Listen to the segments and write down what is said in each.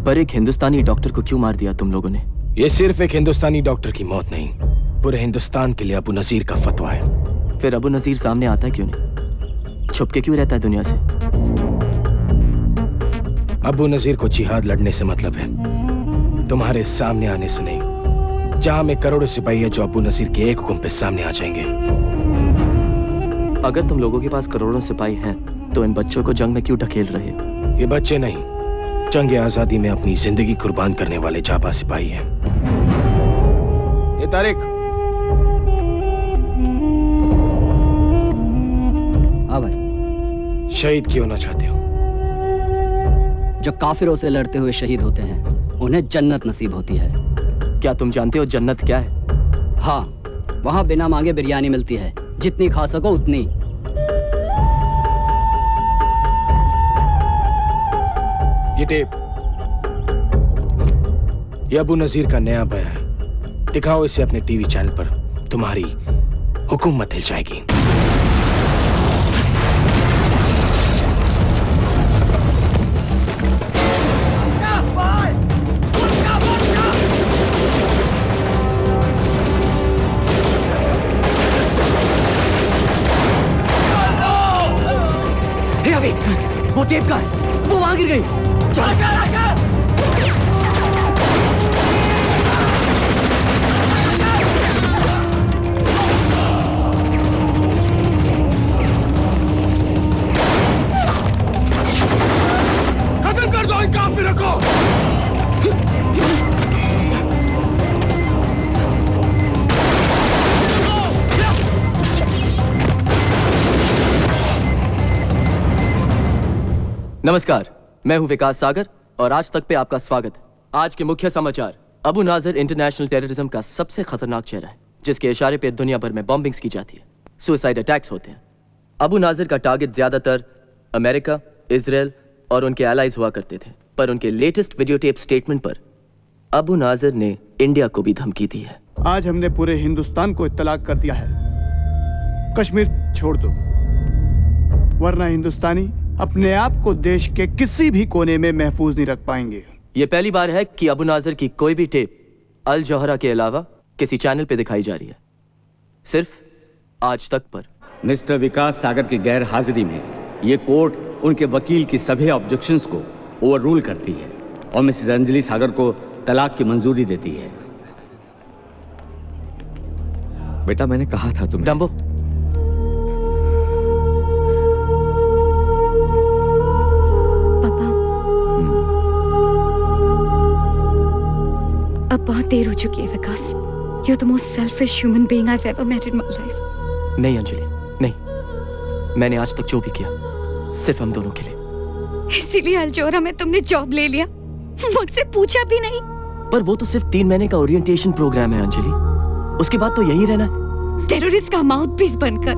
पर एक हिंदुस्तानी डॉक्टर को क्यों मार दिया तुम लोगों ने? ये सिर्फ एक हिंदुस्तानी डॉक्टर की मौत नहीं, पूरे हिंदुस्तान के लिए अबू नजीर का फतवा है। फिर अबू नजीर सामने आता क्यों नहीं? छुप के क्यों रहता है दुनिया से? अबू नजीर को जिहाद लड़ने से मतलब है, तुम्हारे सामने आने से नहीं। जहां में करोड़ों सिपाही है जो अबू नजीर के एक हुक्म पे सामने आ जाएंगे। अगर तुम लोगों के पास करोड़ों सिपाही हैं, तो इन बच्चों को जंग में क्यों ढकेल रहे हो? ये बच्चे नहीं, जंग आजादी में अपनी जिंदगी कुर्बान करने वाले जाबाज सिपाही हैं। ये तारिक। हाँ भाई। शहीद क्यों ना चाहते हो? जो काफिरों से लड़ते हुए शहीद होते हैं, उन्हें जन्नत नसीब होती है। क्या तुम जानते हो जन्नत क्या है? हाँ, वहाँ बिना मांगे बिरयानी मिलती है, जितनी खा सको उतनी। ये टेप, ये अबू नजीर का नया बयान है। दिखाओ इसे अपने टीवी चैनल पर, तुम्हारी हुकूमत हिल जाएगी। वो टेप का है, वो वहां गिर गई। चल खत्म कर दो इन काफिरों को। नमस्कार, मैं हूं विकास सागर और आज तक पे आपका स्वागत है। आज के मुख्य समाचार। अबू नाजर इंटरनेशनल टेररिज्म का सबसे खतरनाक चेहरा है, जिसके इशारे पे दुनिया भर में बॉम्बिंग्स की जाती है, सुसाइड अटैक्स होते हैं। अबू नाजर का टारगेट ज्यादातर अमेरिका, इजराइल और उनके एलाइज हुआ करते थे, पर उनके लेटेस्ट वीडियो टेप स्टेटमेंट पर अबू नाजर ने इंडिया को भी धमकी दी है। आज हमने पूरे हिंदुस्तान को इत्तलाक कर दिया है, कश्मीर छोड़ दो, वरना हिंदुस्तानी अपने आप को देश के किसी भी कोने में महफूज नहीं रख पाएंगे। यह पहली बार है कि अबू नाजर की कोई भी टेप अल जौहरा के अलावा किसी चैनल पे दिखाई जा रही है, सिर्फ आज तक पर। मिस्टर विकास सागर की गैर हाजिरी में ये कोर्ट उनके वकील की सभी ऑब्जेक्शंस को ओवररूल करती है और मिसेस अंजलि सागर को तलाक की मंजूरी देती है। बेटा, मैंने कहा था तुम्हें। डंबो, अब बहुत देर हो चुकी है विकास। You're the most selfish human being I've ever met in my life. नहीं अंजलि, नहीं। मैंने आज तक जो भी किया सिर्फ हम दोनों के लिए। इसीलिए अल्जोरा में तुमने जॉब ले लिया, मुझसे पूछा भी नहीं। पर वो तो सिर्फ 3 महीने का ओरिएंटेशन प्रोग्राम है अंजलि, उसके बाद तो यही रहना है। टेररिस्ट का माउथपीस बनकर।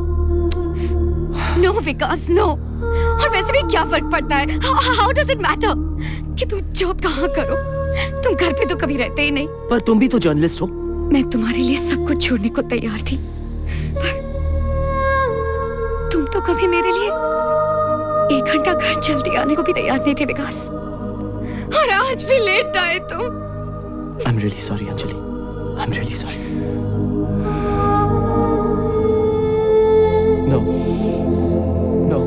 नो विकास, नो। और वैसे भी क्या फर्क पड़ता है? How does it matter कि तुम जॉब कहाँ करो? तुम घर पे तो कभी रहते ही नहीं। पर तुम भी तो जर्नलिस्ट हो। मैं तुम्हारे लिए सब कुछ छोड़ने को तैयार थी, पर तुम तो कभी मेरे लिए 1 घंटा घर जल्दी आने को भी तैयार नहीं थे विकास। और आज भी लेट आए तुम। I'm really sorry Anjali, I'm really sorry. No. No.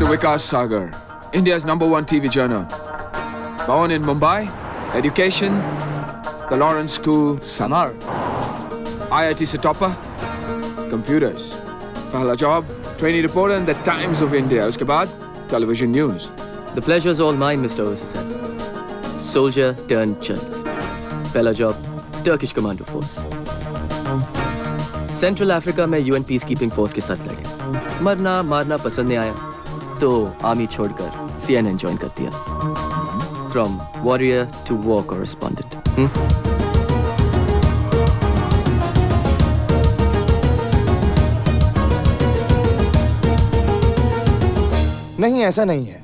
Vikas Sagar, India's #1 TV journal. Born in Mumbai, education, the Lawrence School, Samar. IIT se topper, computers. Pehla job, trainee reporter in the Times of India. Uske baad, television news. The pleasure's all mine, Mr. Osasan. Soldier turned journalist. पहला job, Turkish Commando Force. Central Africa में UN peacekeeping force के साथ लगे। मरना मारना पसंद नहीं आया, तो आर्मी छोड़कर CNN ज्वाइन कर दिया। From warrior to war correspondent. नहीं, ऐसा नहीं है,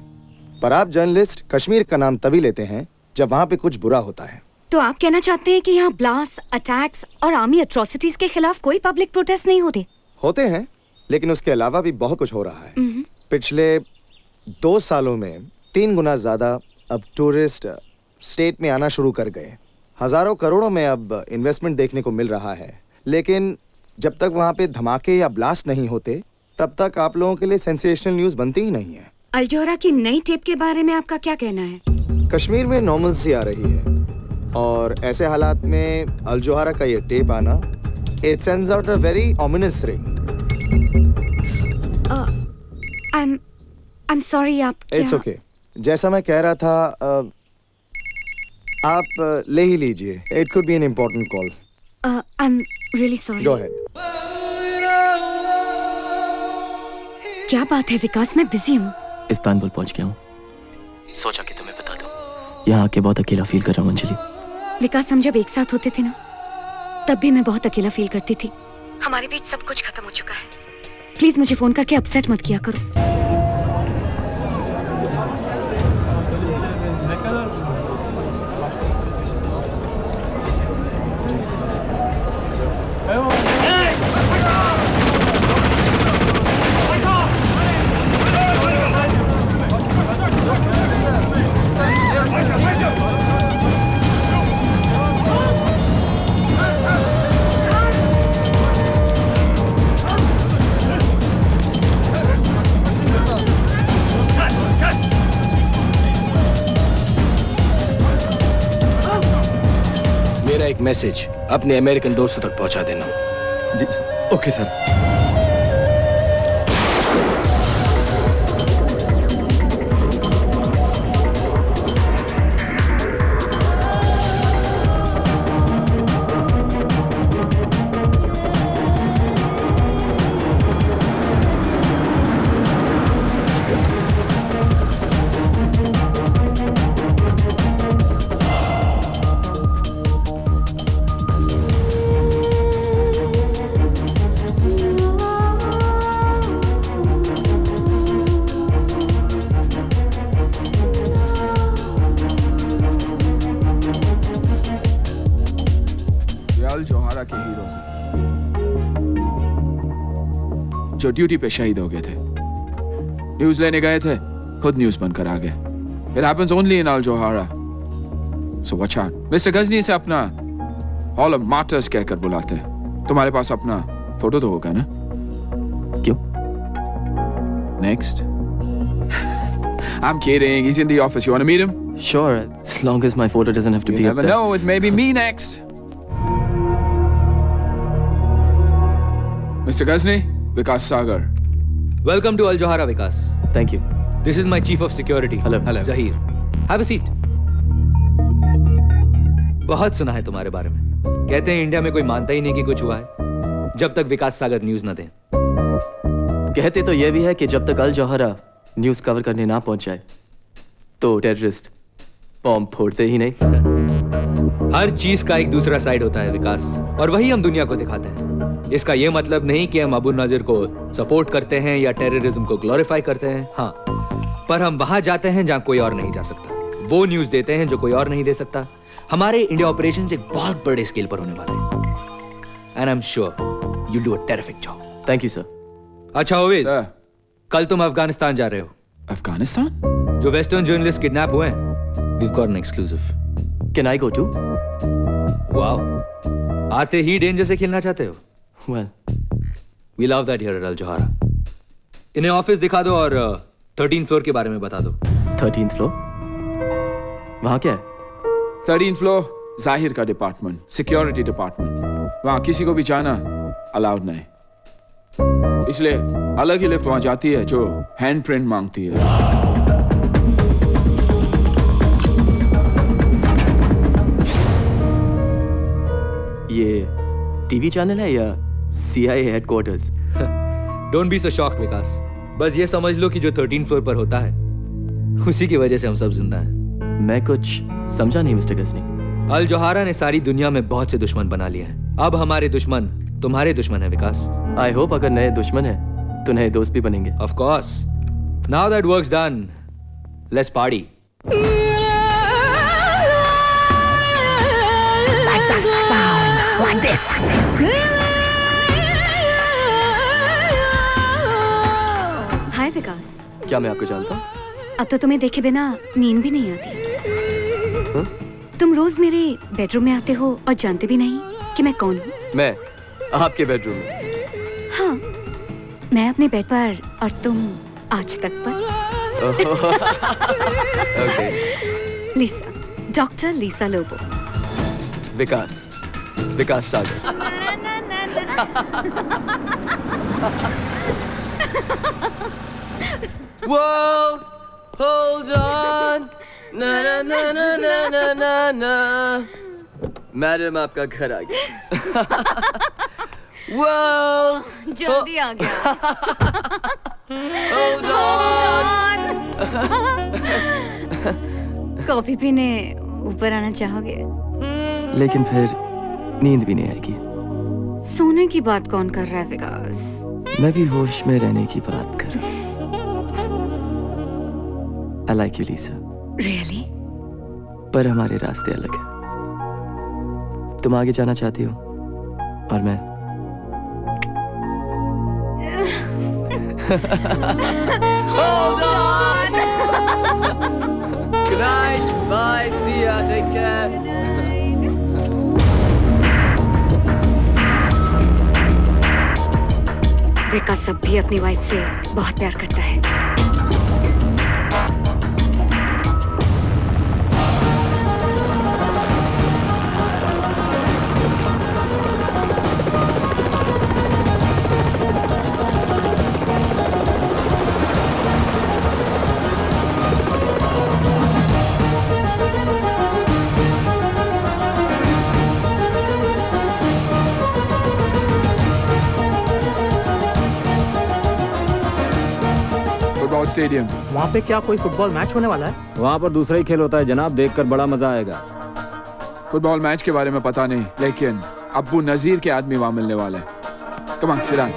पर आप जर्नलिस्ट कश्मीर का नाम तभी लेते हैं जब वहाँ पे कुछ बुरा होता है। तो आप कहना चाहते हैं कि यहाँ ब्लास्ट, अटैक्स और आर्मी एट्रोसिटीज के खिलाफ कोई पब्लिक प्रोटेस्ट नहीं होते? होते हैं, लेकिन उसके अलावा भी बहुत कुछ हो रहा है। पिछले 2 सालों में 3 गुना ज्यादा अब टूरिस्ट स्टेट में आना शुरू कर गए। हजारों करोड़ों में अब इन्वेस्टमेंट देखने को मिल रहा है, लेकिन जब तक वहाँ पे धमाके या ब्लास्ट नहीं होते तब तक आप लोगों के लिए सेंसेशनल न्यूज़ बनती ही नहीं है। अल जोहरा की नई टेप के बारे में आपका क्या कहना है? कश्मीर में नॉर्मल सी आ रही है और ऐसे हालात में अल जोहरा का ये टेप आना, it sends out a very ominous ring. I'm sorry, आप इट्स ओके। जैसा मैं कह रहा था, आप ले ही लीजिए। It could be an important call. I'm really sorry. Go ahead. क्या बात है विकास, मैं बिजी हूँ। इस्तांबुल पहुंच गया हूँ, सोचा कि तुम्हें बता दूं। यहाँ आके बहुत अकेला फील कर रहा हूँ अंजलि। विकास, हम जब एक साथ होते थे ना, तब भी मैं बहुत अकेला फील करती थी। हमारे बीच सब कुछ खत्म हो चुका है। प्लीज मुझे फोन करके अपसेट मत किया करो। मेरा एक मैसेज अपने अमेरिकन दोस्तों तक पहुंचा देना। जी, ओके सर। अल जोहरा के हीरो जो ड्यूटी पे शहीद हो गए थे, न्यूज़ लेने गए थे, खुद न्यूज़ बनकर आ गए। It happens only in Al Johara. So watch out. Mister Ghazni से अपना Hall of Martyrs कहकर बुलाते हैं। तुम्हारे पास अपना फोटो तो होगा ना? क्यों? Next. I'm kidding. He's in the office. You want to meet him? Sure, as long as my photo doesn't have to You be up never there. know. It may be me next. Mr. Ghazni, Vikas Sagar. Welcome to Al Johara Vikas. Thank you. This is my chief of security. Hello. Zaheer, have a seat. बहुत सुना है तुम्हारे बारे में। कहते हैं India में कोई मानता ही नहीं कि कुछ हुआ है जब तक विकास सागर न्यूज़ न दें। कहते तो ये भी है कि जब तक अल जोहरा न्यूज़ कवर करने ना पहुंच जाए तो टेररिस्ट बॉम्ब फोड़ते ही नहीं। हर चीज का एक दूसरा साइड होता है विकास, और वही हम दुनिया को दिखाते हैं। इसका यह मतलब नहीं कि हम अबू नाजिर को सपोर्ट करते हैं या टेररिज्म को ग्लोरीफाई करते हैं। हाँ, पर हम वहां जाते हैं जहां कोई और नहीं जा सकता। वो न्यूज़ देते हैं जो कोई और नहीं दे सकता। हमारे इंडिया ऑपरेशन एक बहुत बड़े स्केल पर होने वाले हैं, and I am sure you do a terrific job. Thank you sir. अच्छा ओवेज, Sir. कल तुम अफगानिस्तान जा रहे हो। Afghanistan? जो वेस्टर्न जर्नलिस्ट किडनैप हुए हैं, we've got an exclusive। Can I go too? Wow, आते ही डेंजर से खेलना चाहते हो। Well, We love that here at Al Johara। इन्हें ऑफिस दिखा दो और 13th फ्लोर के बारे में बता दो। 13th floor? वहाँ क्या है? 13th floor, जाहिर का डिपार्टमेंट, सिक्योरिटी डिपार्टमेंट। वहाँ किसी को भी जाना अलाउड नहीं, इसलिए अलग ही लिफ्ट वहाँ जाती है जो हैंड प्रिंट मांगती है। ये टीवी चैनल है या CIA headquarters? Don't be so shocked Vikas, बस ये समझ लो कि जो 13th फ्लोर पर होता है उसी की वजह से हम सब जिंदा हैं। मैं कुछ समझा नहीं मिस्टर गजनी। अल जोहारा ने सारी दुनिया में बहुत से दुश्मन बना लिए हैं। अब हमारे दुश्मन तुम्हारे दुश्मन है विकास। आई होप अगर नए दुश्मन है तो नए दोस्त भी बनेंगे। Of course, Now that work's done, let's party. हाय विकास, क्या मैं आपको जानता हूँ? अब तो तुम्हें देखे बिना नींद भी नहीं आती। तुम रोज मेरे बेडरूम में आते हो और जानते भी नहीं कि मैं कौन हूँ। मैं आपके बेडरूम में? हाँ, मैं अपने बेड पर और तुम आज तक पर। Okay. Lisa, doctor Lisa Lobo. Vikas Sagar. World, hold on. Na na na na na na na na. Madam आपका घर आ गया। World, जल्दी आ गया। hold on. कॉफी पीने ऊपर आना चाहोगे? लेकिन फिर नींद भी नहीं आएगी। सोने की बात कौन कर रहा है विकास? मैं भी होश में रहने की बात कर रहा हूँ। I like you, Lisa. Really? पर हमारे रास्ते अलग हैं। तुम आगे जाना चाहती हो और मैं Hold on. Good night. Bye. See ya. Take care. विकास अब भी अपनी वाइफ से बहुत प्यार करता है। Football stadium. वहाँ पे क्या कोई फुटबॉल मैच होने वाला है? वहाँ पर दूसरा ही खेल होता है जनाब, देखकर बड़ा मजा आएगा। फुटबॉल मैच के बारे में पता नहीं, लेकिन अब्बू नजीर के आदमी वहाँ मिलने वाले हैं। Come on, sit down.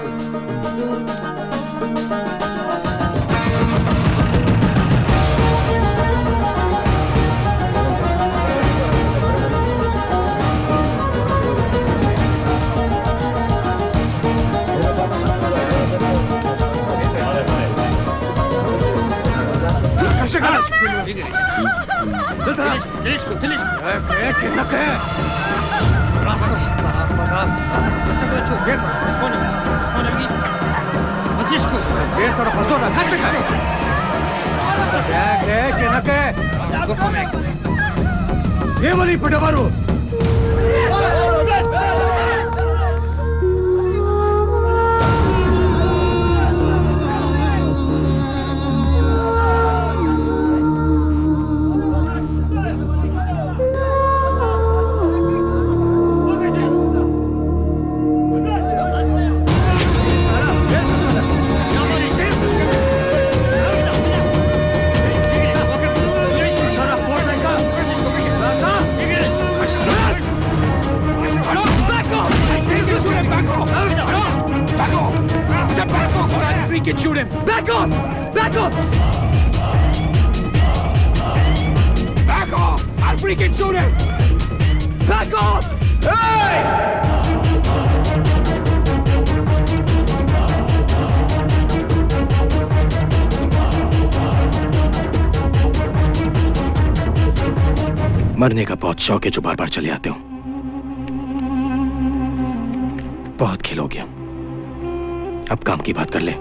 Shoot him! Back off! Back off! Back off! I'll freaking shoot him! Back off! Hey! मरने का बहुत शौक है जो बार बार चले आते हो। बहुत खेल हो गया, अब काम की बात कर ले।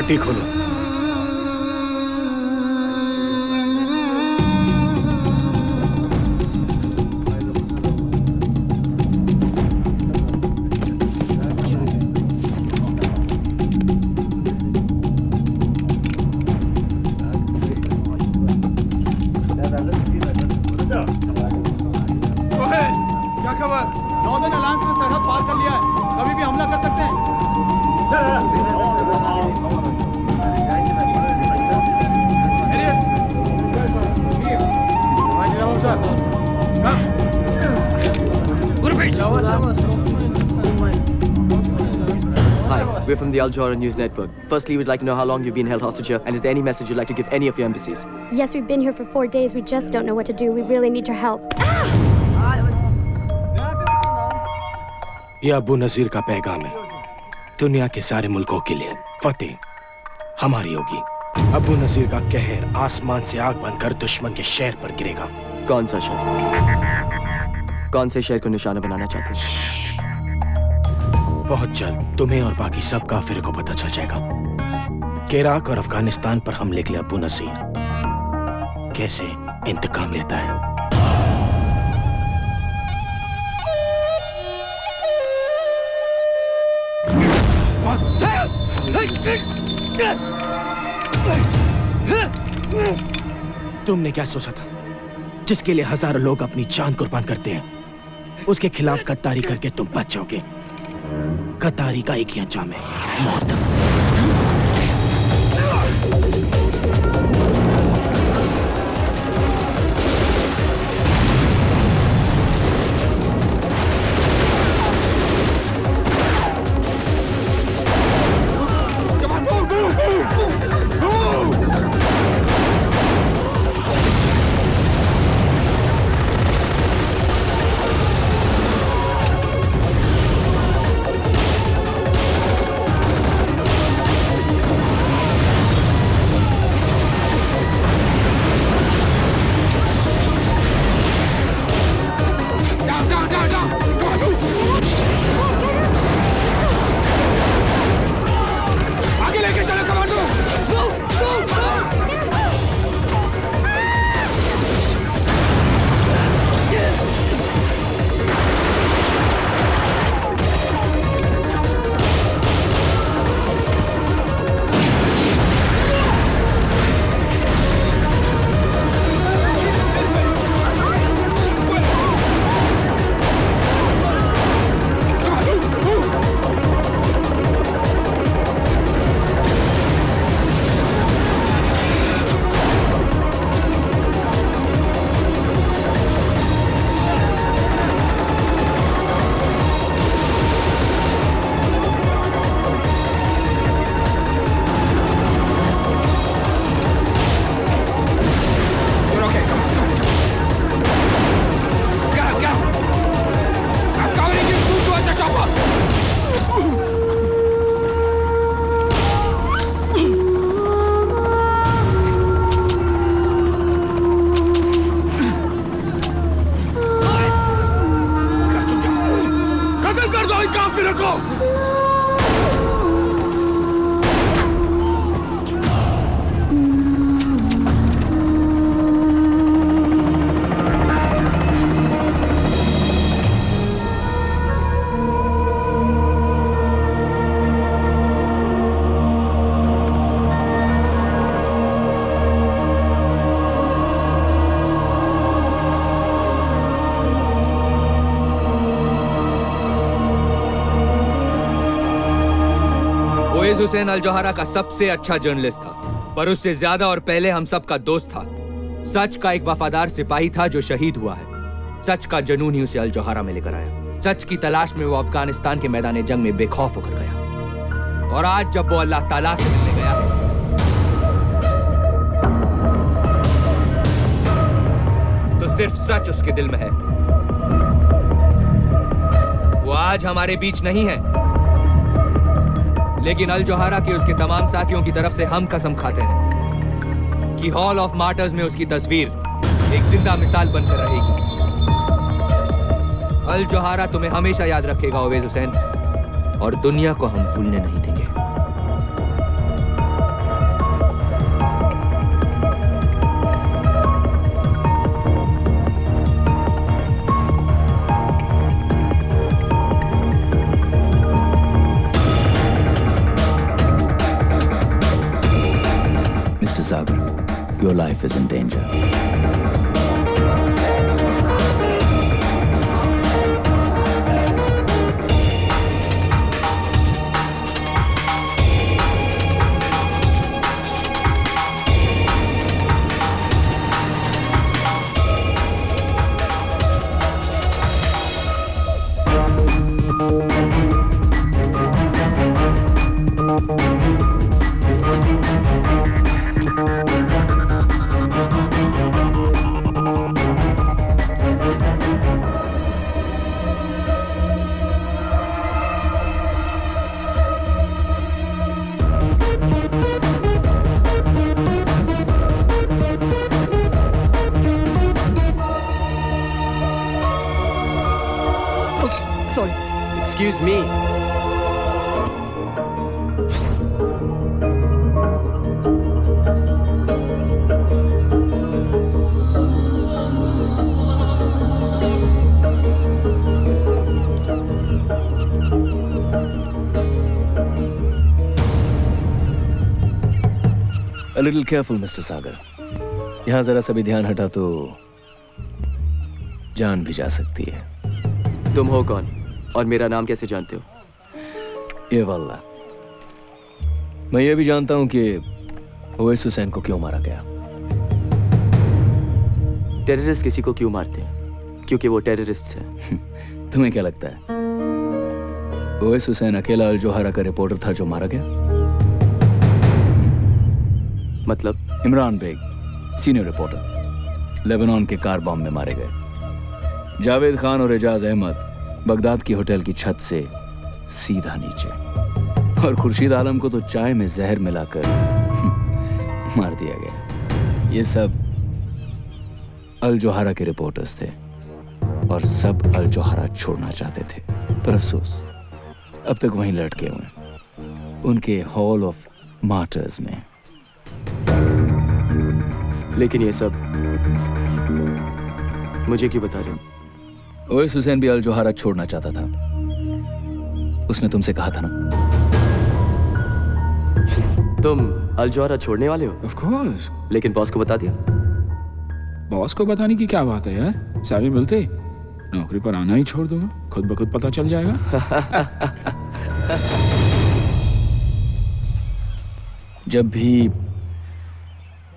पट्टी खोलो। क्या खबर? नॉर्दर्न अलायंस ने सरहद पार कर लिया है, कभी भी हमला कर सकते हैं। Hi, we're from the Al Jazeera News Network. Firstly, we'd like to know how long you've been held hostage here, and is there any message you'd like to give any of your embassies? Yes, we've been here for 4 days. We just don't know what to do. We really need your help. ये अबू नजीर का पैगाम है दुनिया के सारे मुल्कों के लिए। फतेह हमारी होगी। अबू नजीर का कहर आसमान से आग बनकर दुश्मन के शहर पर गिरेगा। कौन सा शहर? कौन से शहर को निशाना बनाना चाहते हैं? बहुत जल्द तुम्हें और बाकी सब काफिर को पता चल जाएगा कि इराक और अफगानिस्तान पर हमले के लिए अबू नजीर कैसे इंतकाम लेता है। तुमने क्या सोचा था जिसके लिए हजारों लोग अपनी जान कुर्बान करते हैं, उसके खिलाफ गद्दारी करके तुम बच जाओगे। गद्दारी का एक ही अंजाम है, मौत। हुसैन अल जोहरा का सबसे अच्छा जर्नलिस्ट था, पर उससे ज्यादा और पहले हम सब का दोस्त था। सच का एक वफादार सिपाही था जो शहीद हुआ है। सच का जुनून ही उसे अल जोहरा में लेकर आया। सच की तलाश में वो अफगानिस्तान के मैदान जंग में बेखौफ होकर गया, और आज जब वो अल्लाह ताला से मिलने गया है तो सिर्फ सच उसके दिल में है। वो आज हमारे बीच नहीं है, लेकिन अल जोहरा के उसके तमाम साथियों की तरफ से हम कसम खाते हैं कि हॉल ऑफ मार्टर्स में उसकी तस्वीर एक जिंदा मिसाल बनकर रहेगी। अल जोहरा तुम्हें हमेशा याद रखेगा ओवैस हुसैन, और दुनिया को हम भूलने नहीं देंगे। your life is in danger. Excuse me. A little careful, Mr. Sagar. यहाँ जरा सा भी ध्यान हटा तो जान भी जा सकती है। तुम हो कौन और मेरा नाम कैसे जानते हो? ये वल्ला, मैं ये भी जानता हूं कि ओवैस हुसैन को क्यों मारा गया। टेररिस्ट किसी को क्यों मारते हैं? क्योंकि वो टेररिस्ट हैं। तुम्हें क्या लगता है ओवैस हुसैन अकेला अल जोहरा का रिपोर्टर था जो मारा गया? मतलब? Imran Baig, senior reporter, Lebanon के कार बॉम्ब में मारे गए। जावेद खान और एजाज अहमद बगदाद की होटल की छत से सीधा नीचे। और खुर्शीद आलम को तो चाय में जहर मिलाकर मार दिया गया। ये सब अल जोहरा के रिपोर्टर्स थे और सब अल जोहरा छोड़ना चाहते थे, पर अफसोस अब तक वहीं लटके हुए उनके हॉल ऑफ मार्टर्स में। लेकिन ये सब मुझे क्यों बता रहे हो? ओवैस हुसैन भी अल जोहरा छोड़ना चाहता था। उसने तुमसे कहा था ना। तुम अल जोहरा छोड़ने वाले हो? Of course. लेकिन बॉस को बता दिया? बॉस को बताने की क्या बात है यार? सैलरी मिलते नौकरी पर आना ही छोड़ दूंगा, खुद ब खुद पता चल जाएगा। जब भी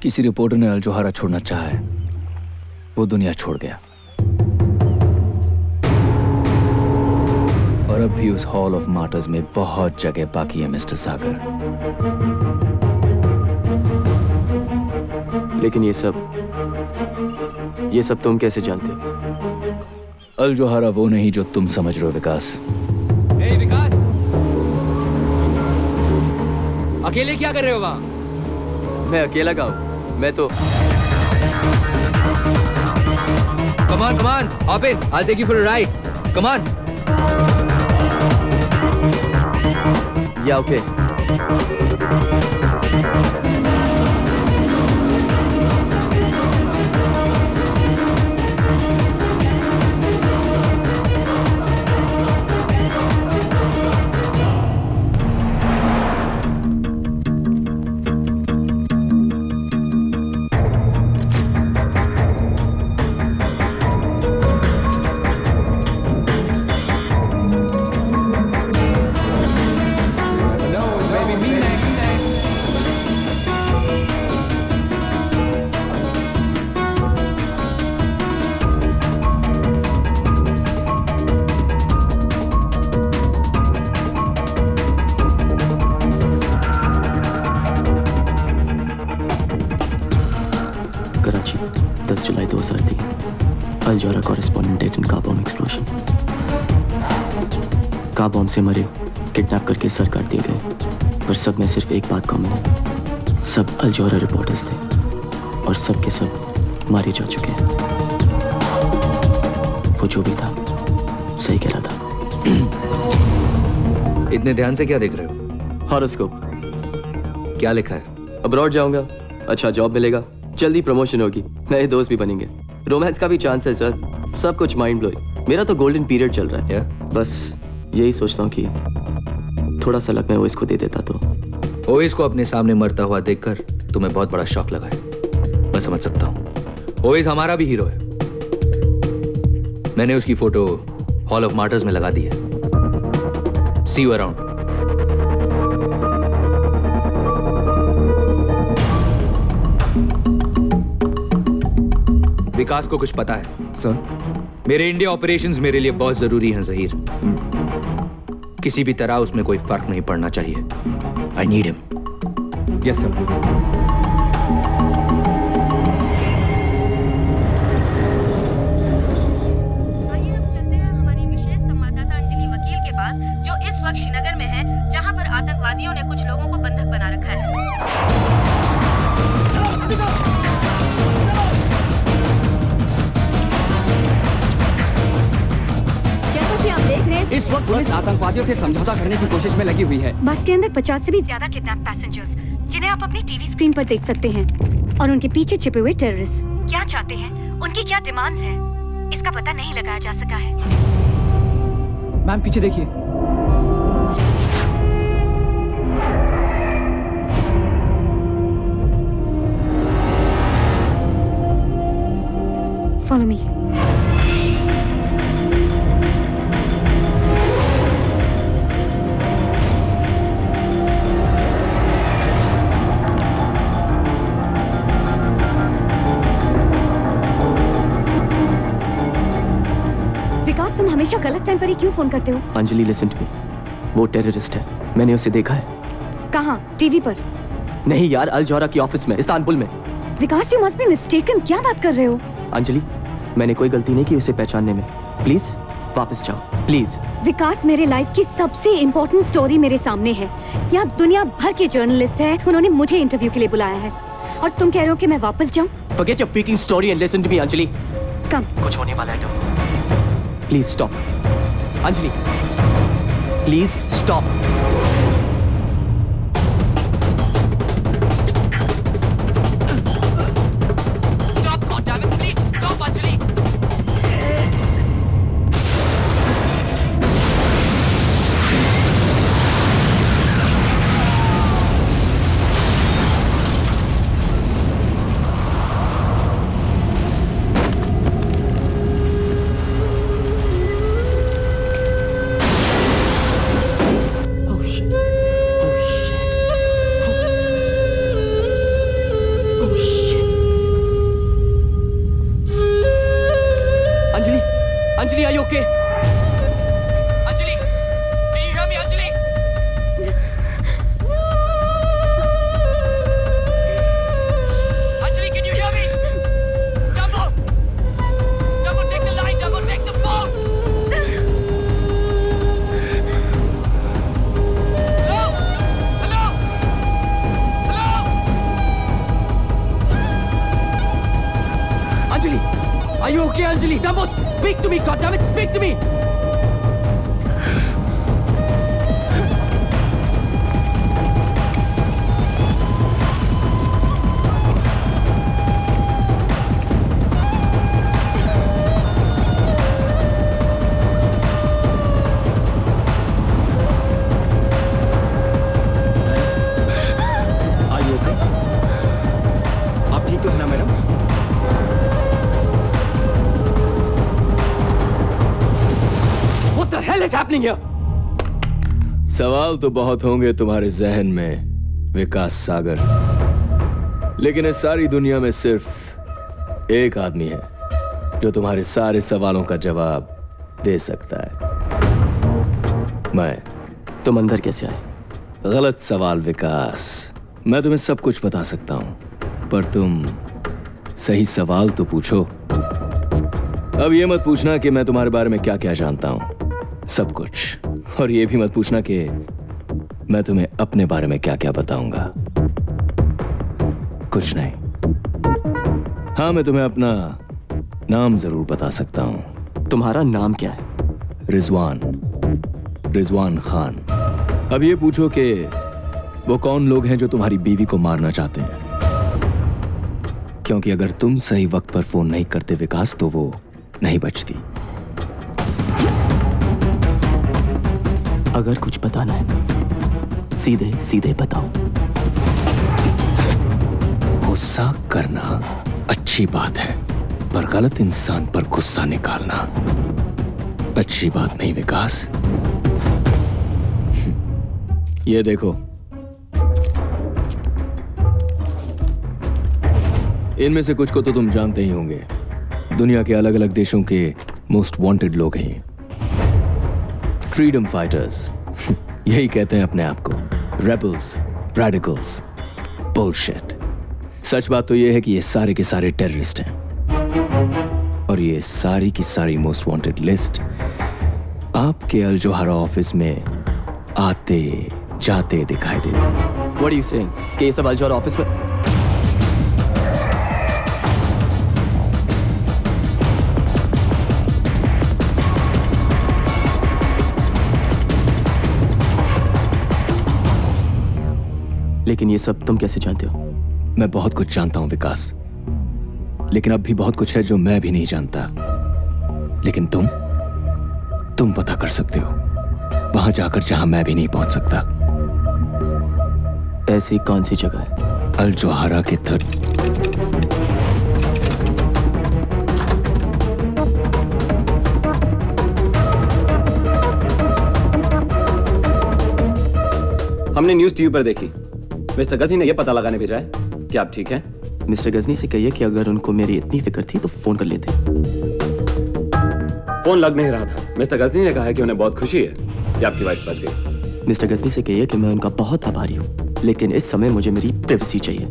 किसी रिपोर्टर ने अल जोहरा छोड़ना चाहा है, वो दुनिया छोड़ गया। और अब भी उस हॉल ऑफ मार्टर्स में बहुत जगह बाकी है मिस्टर सागर। लेकिन ये सब तुम कैसे जानते हो? अल जोहरा वो नहीं जो तुम समझ रहे हो विकास। Hey, विकास, अकेले क्या कर रहे हो वहां? मैं अकेला का हूं। मैं तो Come on, hop in. I'll take you for a ride. Come on. या ओके। कराची 10 जुलाई 2003 Al Johara correspondent dead in car bomb explosion. Car bomb से मरे, किडनैप करके सर काट दिए गए, पर सब में सिर्फ एक बात कॉमन है, सब अल जोहरा रिपोर्टर्स थे और सब के सब मारे जा चुके हैं। वो जो भी था सही कह रहा था। इतने ध्यान से क्या देख रहे हो? हॉरोस्कोप। क्या लिखा है? अब्रॉड जाऊंगा, अच्छा जॉब मिलेगा, जल्दी प्रमोशन होगी, नए दोस्त भी बनेंगे, रोमांस का भी चांस है सर, सब कुछ माइंड ब्लोइंग। मेरा तो गोल्डन पीरियड चल रहा है। बस यही सोचता हूँ कि थोड़ा सा लक मैं ओवैस को दे देता तो। ओवैस को अपने सामने मरता हुआ देखकर तुम्हें बहुत बड़ा शॉक लगा है। मैं समझ सकता हूं। ओवेस हमारा भी हीरो है। मैंने उसकी फोटो हॉल ऑफ मार्टर्स में लगा दी है। सी यू अराउंड। विकास को कुछ पता है सर? मेरे इंडिया ऑपरेशंस मेरे लिए बहुत जरूरी हैं जहीर। किसी भी तरह उसमें कोई फर्क नहीं पड़ना चाहिए। I need him. Yes sir. आइए अब चलते हैं हमारी विशेष संवाददाता अंजलि वकील के पास, जो इस वक्त श्रीनगर में है, जहां पर आतंकवादियों ने कुछ लोगों को बंधक बना रखा है। जैसा कि आप देख रहे हैं, इस वक्त पुलिस आतंकवादियों से समझौता करने की कोशिश में लगी हुई है। बस के अंदर 50 से भी ज्यादा किडनैप पैसेंजर्स, जिन्हें आप अपनी टीवी स्क्रीन पर देख सकते हैं, और उनके पीछे छिपे हुए टेररिस्ट क्या चाहते हैं, उनकी क्या डिमांड्स हैं, इसका पता नहीं लगाया जा सका है। मैम पीछे देखिए। Follow me. विकास, तुम हमेशा गलत टाइम पर ही क्यों फोन करते हो? अंजलि लिसन टू मी, वो टेररिस्ट है, मैंने उसे देखा है। कहाँ? टीवी पर? नहीं यार, अल जौहरा की ऑफिस में, इस्तांबुल में। विकास, यू मस्ट बी मिस्टेकन। क्या बात कर रहे हो? अंजलि, मैंने कोई गलती नहीं की उसे पहचानने में। प्लीज वापस जाओ, प्लीज। विकास, मेरे लाइफ की सबसे इम्पोर्टेंट स्टोरी मेरे सामने है। यहाँ दुनिया भर के जर्नलिस्ट हैं, उन्होंने मुझे इंटरव्यू के लिए बुलाया है, और तुम कह रहे हो कि मैं वापस जाऊँ? Forget your freaking story and listen to me, Anjali. कम। कुछ होने वाला है तो please stop. Anjali, please stop. Stop, goddamn it, please stop Anjali. Anjali, are you okay? Anjali, can you hear me, Anjali? Anjali, can you hear me? Dumbo, take the line. Dumbo, take the phone. Hello? Hello? Hello? Anjali, are you okay, Anjali? Dumbo, speak to me, goddammit, speak to me! Are you okay? आप ठीक तो है ना madam? What the hell is happening here? सवाल तो बहुत होंगे तुम्हारे जहन में, विकास सागर, लेकिन इस सारी दुनिया में सिर्फ एक आदमी है जो तुम्हारे सारे सवालों का जवाब दे सकता है। मैं। तुम अंदर कैसे आए? गलत सवाल विकास। मैं तुम्हें सब कुछ बता सकता हूं, पर तुम सही सवाल तो पूछो। अब ये मत पूछना कि मैं तुम्हारे बारे में क्या क्या जानता हूं, सब कुछ। और ये भी मत पूछना कि मैं तुम्हें अपने बारे में क्या क्या बताऊंगा, कुछ नहीं। हाँ, मैं तुम्हें अपना नाम जरूर बता सकता हूं। तुम्हारा नाम क्या है? रिजवान खान। अब ये पूछो कि वो कौन लोग हैं जो तुम्हारी बीवी को मारना चाहते हैं, क्योंकि अगर तुम सही वक्त पर फोन नहीं करते विकास, तो वो नहीं बचती। अगर कुछ बताना है सीधे सीधे बताओ। गुस्सा करना अच्छी बात है, पर गलत इंसान पर गुस्सा निकालना अच्छी बात नहीं विकास। ये देखो, इनमें से कुछ को तो तुम जानते ही होंगे। दुनिया के अलग अलग देशों के मोस्ट वांटेड लोग हैं, फ्रीडम फाइटर्स। यही कहते हैं अपने आप को, रेबल्स, रेडिकल्स, बुलशिट। सच बात तो यह है कि ये सारे के सारे टेररिस्ट हैं, और ये सारी की सारी मोस्ट वांटेड लिस्ट आपके अल जोहारा ऑफिस में आते जाते दिखाई देती है। What are you saying? कि ये सब अल जोहारा ऑफिस में? लेकिन ये सब तुम कैसे जानते हो? मैं बहुत कुछ जानता हूं विकास, लेकिन अब भी बहुत कुछ है जो मैं भी नहीं जानता। लेकिन तुम पता कर सकते हो, वहां जाकर जहां मैं भी नहीं पहुंच सकता। ऐसी कौन सी जगह है? अल जोहारा के थर्ड। हमने न्यूज़ टीवी पर देखी। मिस्टर गजनी ने यह पता लगाने भेजा है कि आप ठीक हैं। मिस्टर गजनी से कहिए कि अगर उनको मेरी इतनी फिक्र थी तो फोन कर लेते। फोन लग नहीं रहा था। मिस्टर गजनी ने कहा है कि उन्हें बहुत खुशी है कि आपकी वाइफ बच गई। मिस्टर गजनी से कहिए कि मैं उनका बहुत आभारी हूँ, लेकिन इस समय मुझे मेरी प्राइवेसी चाहिए।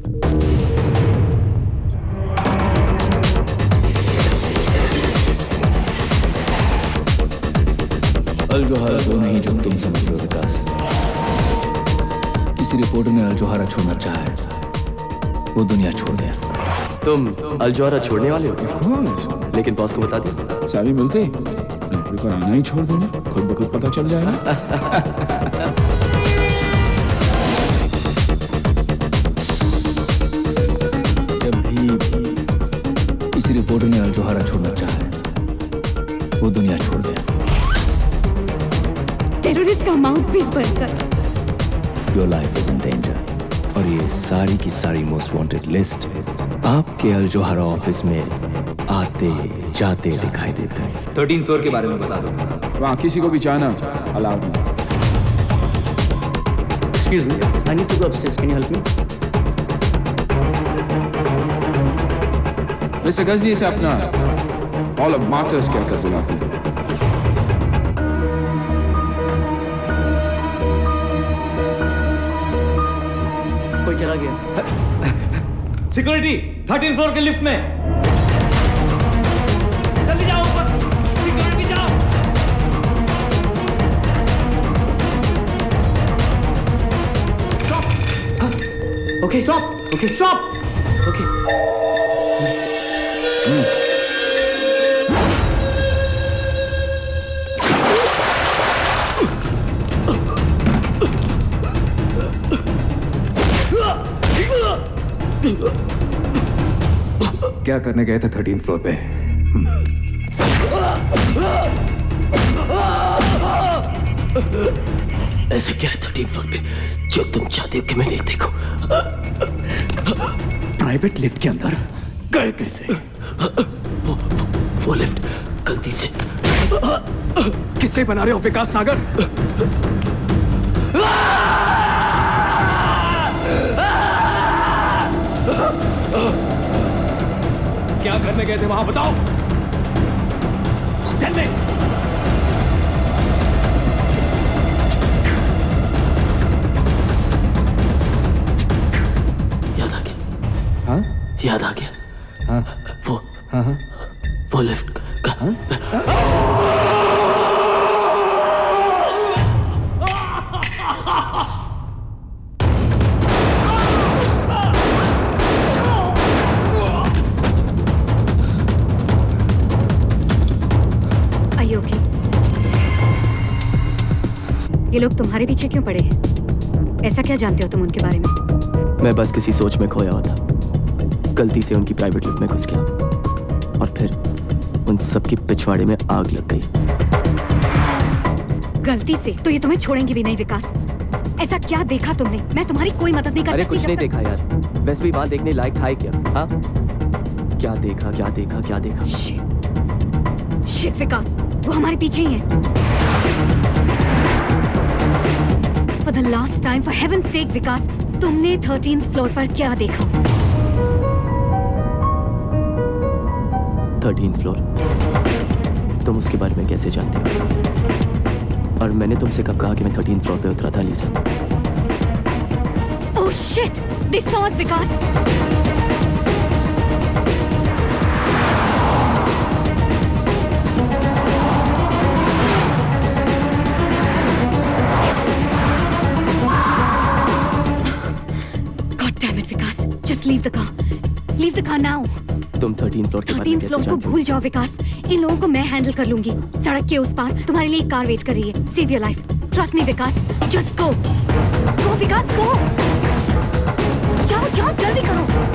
अल जोहारा वो नहीं जो तुम समझ रहे हो विकास। किसी रिपोर्टर ने अल जोहारा छोड़ना चाहा है, वो दुनिया छोड़ गया। तुम अल जोहारा छोड़ने वाले हो? लेकिन बॉस को बता दे। सारी मिलते नौकरी पर आना ही छोड़ दूंगा, खुद ब खुद पता चल जाएगा। जब भी किसी रिपोर्टर ने अल जोहारा छोड़ना चाहा है, वो दुनिया छोड़ गया। टेररिस्ट का माउथ पीस बनकर Your life is in danger। और ये सारी की सारी मोस्ट वांटेड लिस्ट आपके अल जोहारा ऑफिस में आते जाते दिखाई देते हैं। 13th फ्लोर के बारे में बता दो। वहाँ किसी को भी जाना अलाउड नहीं। Excuse me, I need to go upstairs. Can you help me? Mister Ghazni से अपना हॉल ऑफ मार्टर्स क्या कर बुलाते हैं? कोई चला गया। सिक्योरिटी 13th फ्लोर के लिफ्ट में। जल्दी जाओ ऊपर, सिक्योरिटी जाओ। Stop. Okay, stop. Okay, stop. okay. क्या करने गए थे 13th फ्लोर पे? ऐसे क्या है 13th फ्लोर पे जो तुम चाहते हो कि मैं नहीं देखूं? प्राइवेट लिफ्ट के अंदर गए कैसे? वो लिफ्ट गलती से। किससे बना रहे हो विकास सागर? क्या करने गए थे वहां बताओ। जल्दी। याद आ गया। हाँ? याद आ गया। हाँ? वो लिफ्ट का। ये लोग तुम्हारे पीछे क्यों पड़े हैं? ऐसा क्या जानते हो तुम उनके बारे में? मैं बस किसी सोच में खोया हुआ था, गलती से उनकी प्राइवेट लिफ्ट में घुस गया और फिर उन सबकी पिछवाड़े में आग लग गई। गलती से? तो ये तुम्हें छोड़ेंगे भी नहीं विकास। ऐसा क्या देखा तुमने? मैं तुम्हारी कोई मदद नहीं कर अरे सकती कुछ जब नहीं तक- देखा यार, वैसे भी वहां देखने लायक था ही क्या? हाँ, क्या देखा क्या देखा क्या देखा? शिट विकास, वो हमारे पीछे ही है। For the last time, for heaven's sake विकास, तुमने 13th फ्लोर पर क्या देखा? 13th floor? तुम उसके बारे में कैसे जानते हो? और मैंने तुमसे कब कहा कि मैं 13th फ्लोर पे उतरा था, लीसा? Oh shit! They saw us, Vikas! God damn it, Vikas! Just leave the car. Leave the car now. तुम 13th फ्लोर के बारे में 13th कैसे फ्लोर को जानते हो? भूल जाओ विकास। इन लोगों को मैं हैंडल कर लूंगी। सड़क के उस पार तुम्हारे लिए एक कार वेट कर रही है। Save your life. Trust me Vikas. Just go. Go Vikas, go. जाओ जाओ, जल्दी करो।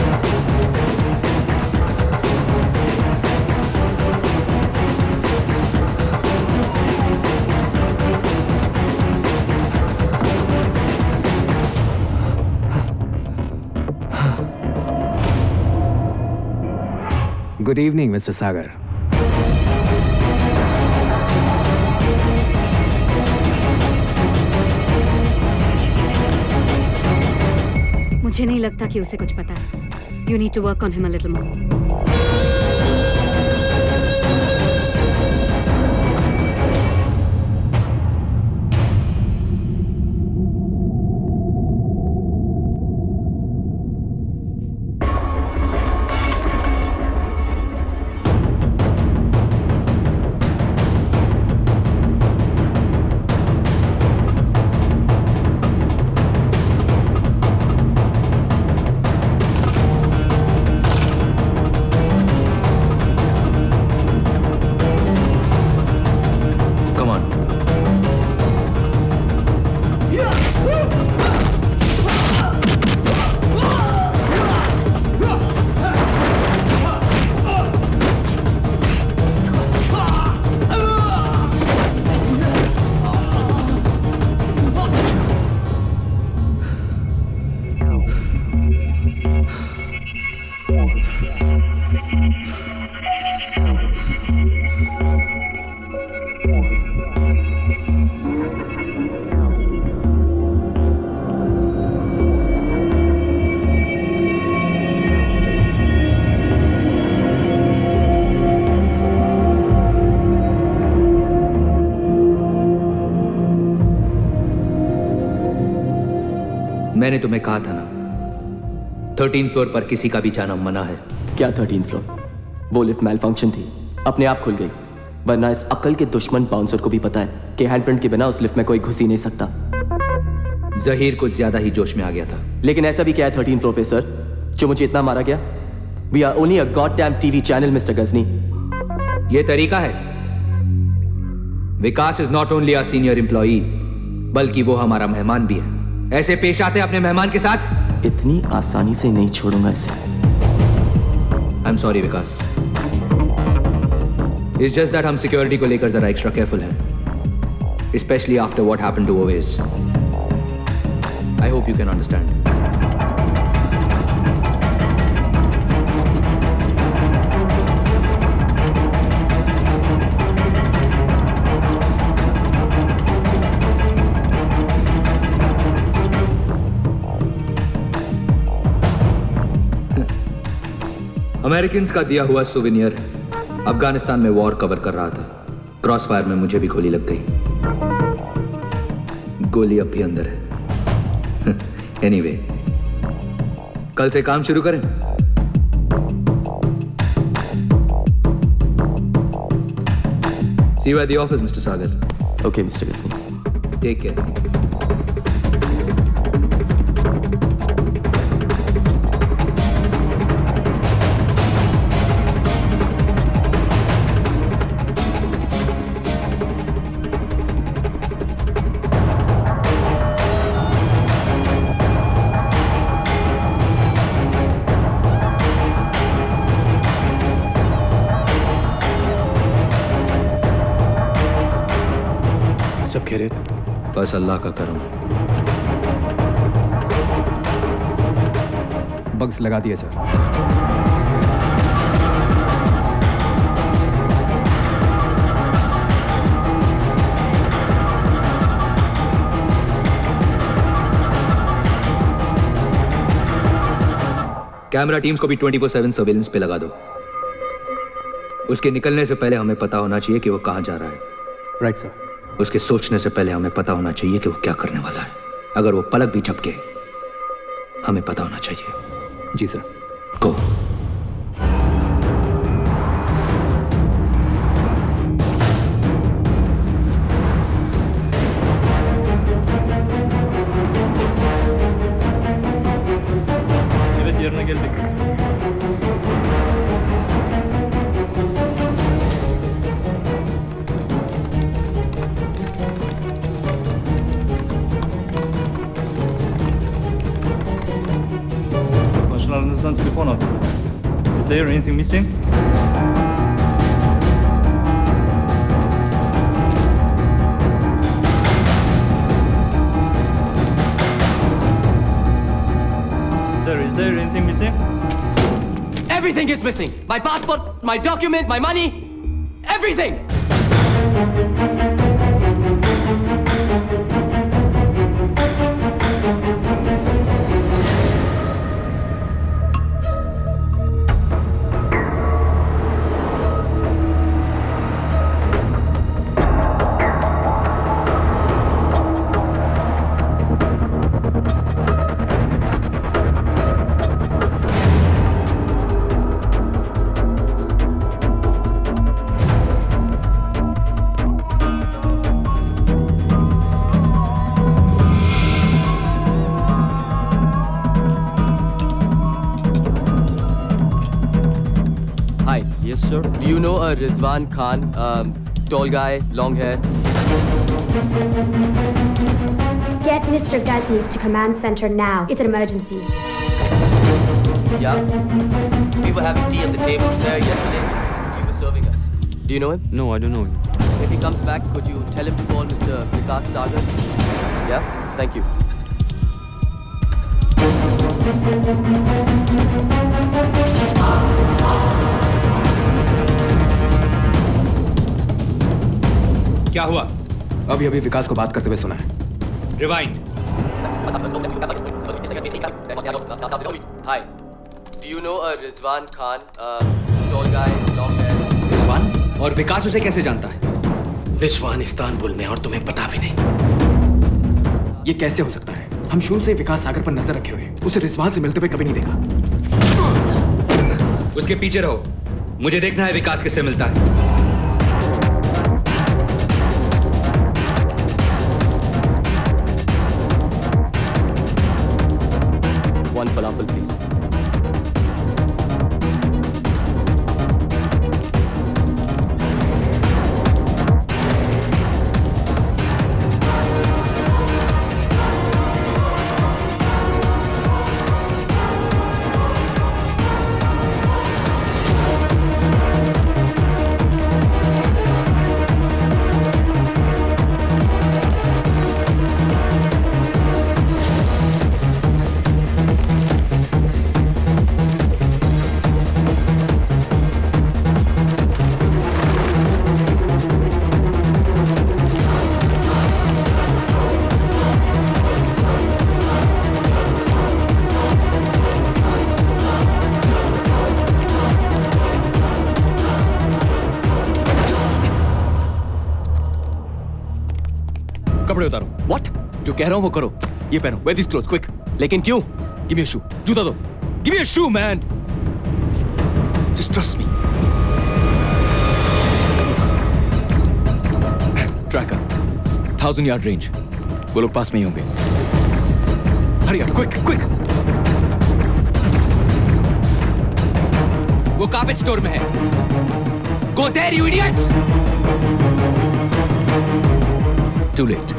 Good evening, Mr. Sagar. मुझे नहीं लगता कि उसे कुछ पता है। You need to work on him a little more. Come on. मैंने तुम्हें कहा था ना, 13th फ्लोर पर किसी का भी जाना मना है। क्या 13th फ्लोर? वो लिफ्ट मैल फंक्शन थी, अपने आप खुल गई। वरना इस अकल के दुश्मन बाउंसर को भी पता है कि हैंडप्रिंट के बिना उस लिफ्ट में कोई घुस ही नहीं सकता। जहीर कुछ ज्यादा ही जोश में आ गया था। लेकिन ऐसा भी क्या है 13th फ्लोर पे सर, जो मुझे इतना मारा गया? We are only a goddamn TV channel mister Ghazni. ये तरीका है। Vikas is not only a senior employee, बल्कि वो हमारा मेहमान भी है। ऐसे पेश आते हैं अपने मेहमान के साथ? इतनी आसानी से नहीं छोड़ूंगा इसे। I am sorry Vikas. It's just that हम सिक्योरिटी को लेकर जरा एक्स्ट्रा केयरफुल हैं, specially after what happened to Owais. I hope you can understand. Americans का दिया हुआ सुवेनियर है। अफगानिस्तान में वॉर कवर कर रहा था। क्रॉस फायर में मुझे भी गोली लग गई। गोली अब भी अंदर है। एनीवे, कल से काम शुरू करें। See you at the office, Mr. Sagar. Okay, Mr. Ghazni. Take care. सब खैरियत? बस अल्लाह का करम। बग्स लगा दिए सर। कैमरा टीम्स को भी 24/7 सर्वेलेंस पे लगा दो। उसके निकलने से पहले हमें पता होना चाहिए कि वो कहां जा रहा है। Right sir. उसके सोचने से पहले हमें पता होना चाहिए कि वो क्या करने वाला है। अगर वो पलक भी झपके हमें पता होना चाहिए। जी sir. Go. Başlarınızdan telefon aldım. Is there anything missing? Sir, is there anything missing? Everything is missing. My passport, my document, my money, everything. Hi. Yes, sir. Do you know a Rizwan Khan? Tall guy, long hair. Get Mr. Ghazni to command center now. It's an emergency. Yeah. We were having tea at the table there yesterday. He was serving us. Do you know him? No, I don't know him. If he comes back, could you tell him to call Mr. Vikas Sagar? Yeah? Thank you. क्या हुआ? अभी विकास को बात करते हुए सुना है। Rewind. Hi. Do you know a Rizwan Khan? Tall guy, long hair. Rizwan? और विकास उसे कैसे जानता है? रिजवान इस्तांबुल में और तुम्हें पता भी नहीं। ये कैसे हो सकता है? हम शुरू से विकास सागर पर नजर रखे हुए, उसे रिजवान से मिलते हुए कभी नहीं देखा। उसके पीछे रहो। मुझे देखना है विकास किससे मिलता है। One falafel, please. कपड़े उतारो। What? जो कह रहा हूं वो करो। ये पहनो। Wear these clothes, quick. लेकिन क्यों? Give me a shoe. जूता दो। Give me a shoe, man. Just trust me. Tracker. 1000-yard range. वो लोग पास में ही होंगे। Hurry up, quick, quick. वो कार्पेट स्टोर में है। Go there, you idiots! Too late.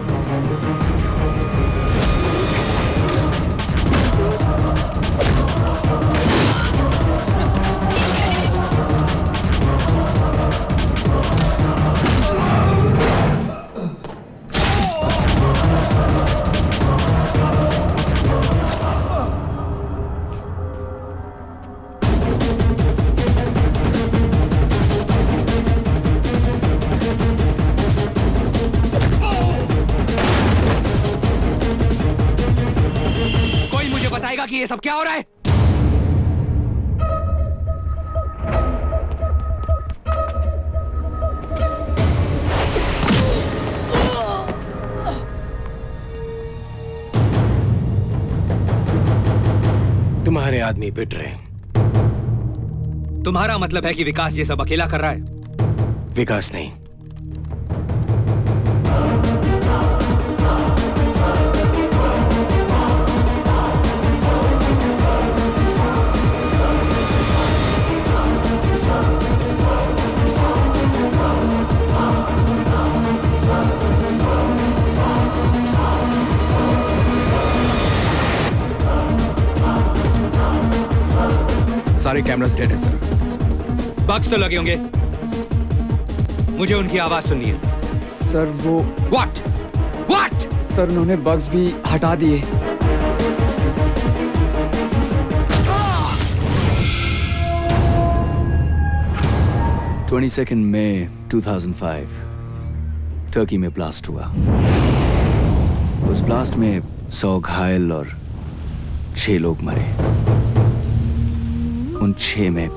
ये सब क्या हो रहा है? तुम्हारे आदमी पिट रहे हैं। तुम्हारा मतलब है कि विकास ये सब अकेला कर रहा है? विकास नहीं, सारे कैमरास डेड है सर। बग्स तो लगे होंगे, मुझे उनकी आवाज सुननी है। सर वो What? What? सर उन्होंने बग्स भी हटा दिए। मई 2005 टर्की में ब्लास्ट हुआ। उस ब्लास्ट में 100 घायल और 6 लोग मरे। उन 6 में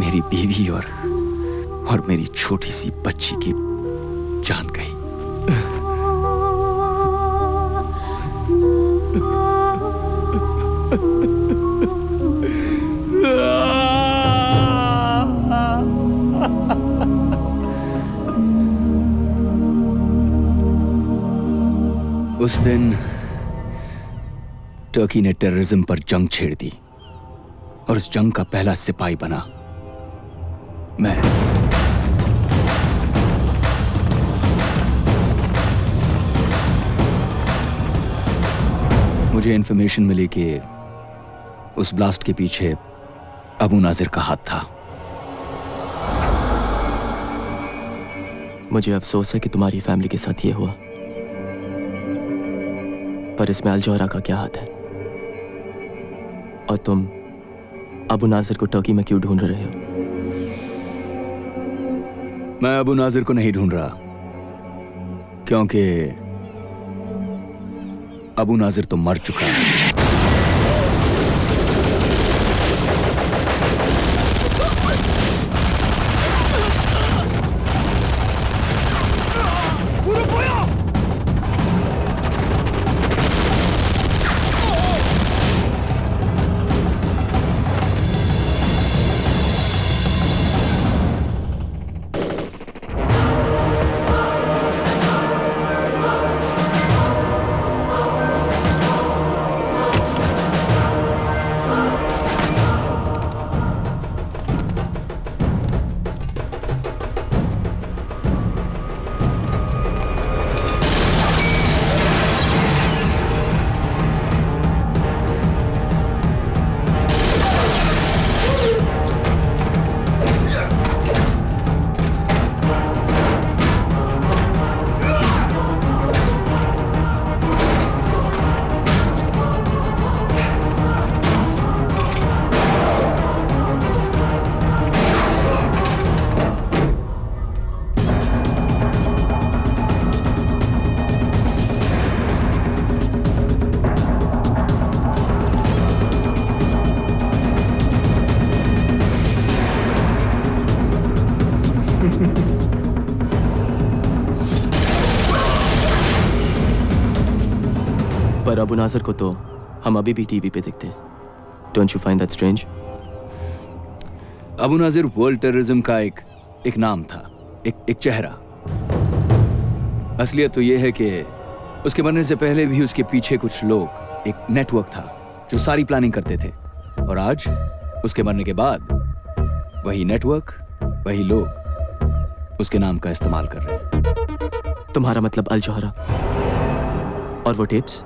मेरी बीवी और मेरी छोटी सी बच्ची की जान गई। उस दिन टर्की ने टेररिज्म पर जंग छेड़ दी और उस जंग का पहला सिपाही बना मैं। मुझे इंफॉर्मेशन मिली कि उस ब्लास्ट के पीछे अबू नाजिर का हाथ था। मुझे अफसोस है कि तुम्हारी फैमिली के साथ ये हुआ, पर इसमें अल जौहरा का क्या हाथ है? और तुम अबू नाजिर को टर्की में क्यों ढूंढ रहे हो? मैं अबू नाजिर को नहीं ढूंढ रहा, क्योंकि अबू नाजिर तो मर चुका है। पर अबू नाजिर को तो हम अभी भी टीवी पे देखते हैं। Don't you find that strange? Abu Nazir world terrorism का एक नाम था, एक चेहरा। असलियत तो यह है कि उसके बनने से पहले भी उसके पीछे कुछ लोग, एक नेटवर्क था जो सारी प्लानिंग करते थे। और आज उसके मरने के बाद वही नेटवर्क, वही लोग उसके नाम का इस्तेमाल कर रहे हैं। तुम्हारा मतलब अल जौहरा और वो tapes?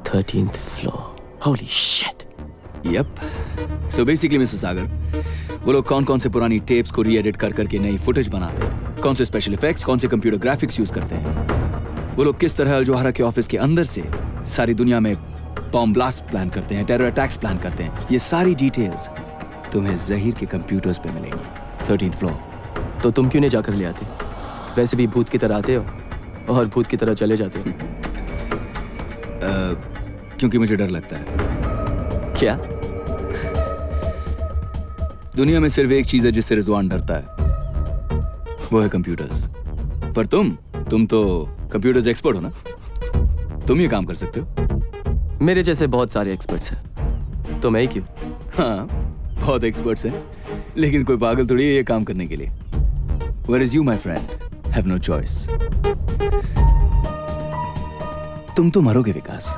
13th floor. Holy shit. Yep. So basically mister Sagar, वो लोग कौन कौन से पुरानी टेप्स को री-एडिट कर करके नई फुटेज बनाते हैं, कौन से स्पेशल इफेक्ट्स, कौन से कंप्यूटर ग्राफिक्स यूज करते हैं, वो लोग किस तरह अल जौहरा के ऑफिस के अंदर से सारी दुनिया में बॉम्ब ब्लास्ट प्लान करते हैं, टेरर अटैक्स प्लान करते हैं, ये सारी डिटेल्स तुम्हें जहीर के कंप्यूटर्स पे मिलेंगी। 13th floor. तो तुम क्यों नहीं जाकर ले आते? वैसे भी भूत की तरह आते हो और भूत की तरह चले जाते हो। क्योंकि मुझे डर लगता है। क्या? दुनिया में सिर्फ एक चीज है जिससे रिजवान डरता है, वो है कंप्यूटर्स। पर तुम तो कंप्यूटर्स एक्सपर्ट हो ना, तुम ये काम कर सकते हो। मेरे जैसे बहुत सारे एक्सपर्ट्स हैं, तो मैं ही क्यों? हाँ, बहुत एक्सपर्ट्स हैं, लेकिन कोई पागल थोड़ी है ये काम करने के लिए। Whereas you, my friend, have no choice. तुम तो मरोगे विकास,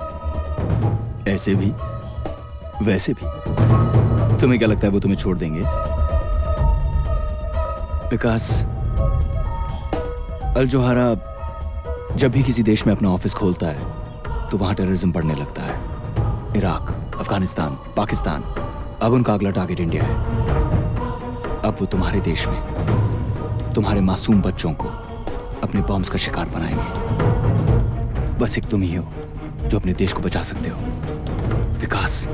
ऐसे भी वैसे भी। तुम्हें क्या लगता है वो तुम्हें छोड़ देंगे? विकास, अल जोहारा जब भी किसी देश में अपना ऑफिस खोलता है तो वहां टेररिज्म बढ़ने लगता है। इराक, अफगानिस्तान, पाकिस्तान, अब उनका अगला टारगेट इंडिया है। अब वो तुम्हारे देश में तुम्हारे मासूम बच्चों को अपने बॉम्ब्स का शिकार बनाएंगे। बस एक तुम ही हो जो अपने देश को बचा सकते हो, विकास।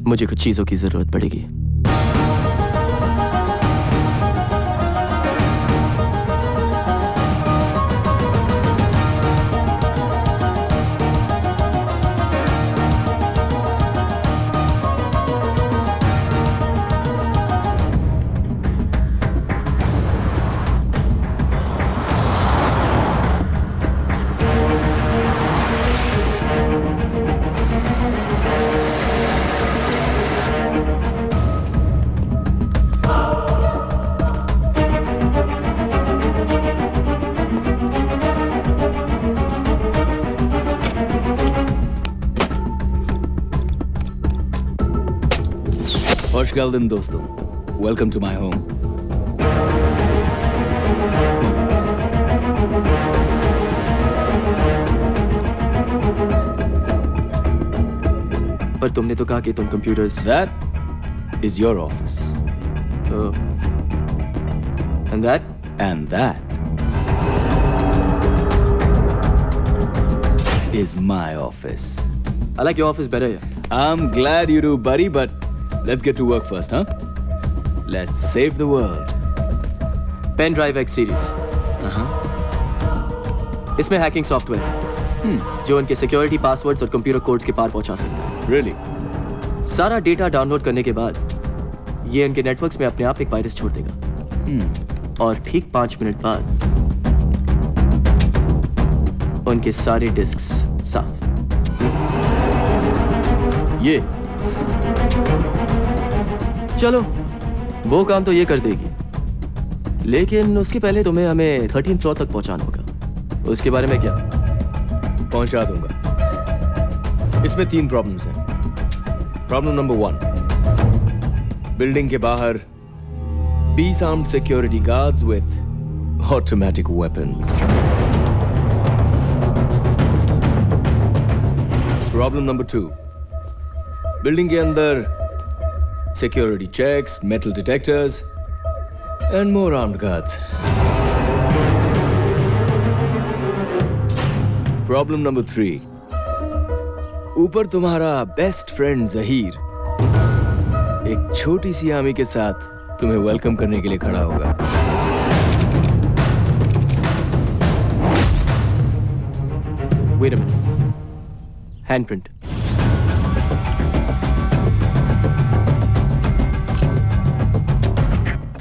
मुझे कुछ चीजों की जरूरत पड़ेगी। Hoşgeldin dostum. Welcome to my home. पर तुमने तो कहा कि तुम computers. That is your office. And that? And that is my office. I like your office better, yeah. I'm glad you do, buddy, but let's get to work first, huh? Let's save the world. Pen drive X series. इसमें hacking software जो उनके security passwords और computer codes के पार पहुंचा सकता है। Really? सारा डेटा डाउनलोड करने के बाद ये उनके नेटवर्क्स में अपने आप एक वायरस छोड़ देगा। और ठीक 5 मिनट बाद उनके सारे डिस्क्स साफ। ये चलो, वो काम तो ये कर देगी, लेकिन उसके पहले तुम्हें हमें 13th फ्लोर तक पहुंचाना होगा। उसके बारे में क्या? पहुंचा दूंगा। इसमें 3 प्रॉब्लम्स हैं। प्रॉब्लम नंबर 1, बिल्डिंग के बाहर 20 armed security guards with automatic weapons. Problem number 2, building के अंदर security checks, metal detectors, and more armed guards. Problem number 3. ऊपर तुम्हारा बेस्ट फ्रेंड जहीर एक छोटी सी आर्मी के साथ तुम्हें वेलकम करने के लिए खड़ा होगा। Wait a minute. Handprint.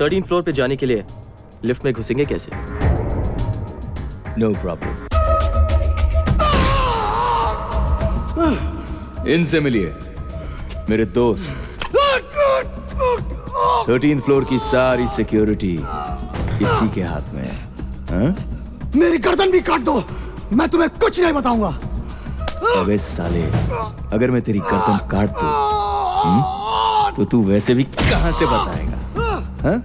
Thirteen floor पे जाने के लिए लिफ्ट में घुसेंगे कैसे? No problem. इनसे मिलिए, मेरे दोस्त। 13th फ्लोर की सारी सिक्योरिटी इसी के हाथ में है। हाँ? मेरी गर्दन भी काट दो, मैं तुम्हें कुछ नहीं बताऊंगा। अबे साले, अगर मैं तेरी गर्दन काट दूं, तो तू वैसे भी कहां से बताएगा? हाँ?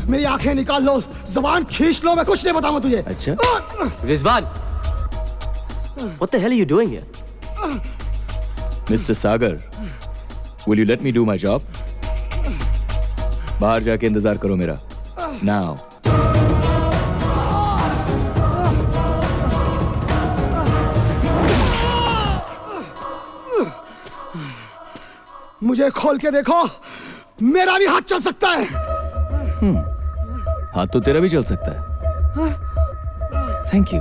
मेरी आंखें निकाल लो, जबान खींच लो, मैं कुछ नहीं बताऊंगा तुझे। अच्छा? Rizwan, what the hell are you doing here? Mr. Sagar, will you let me do my job? बाहर जाके इंतजार करो मेरा। Now. मुझे खोल के देखो, मेरा भी हाथ चल सकता है। हाथ तो तेरा भी चल सकता है, thank you.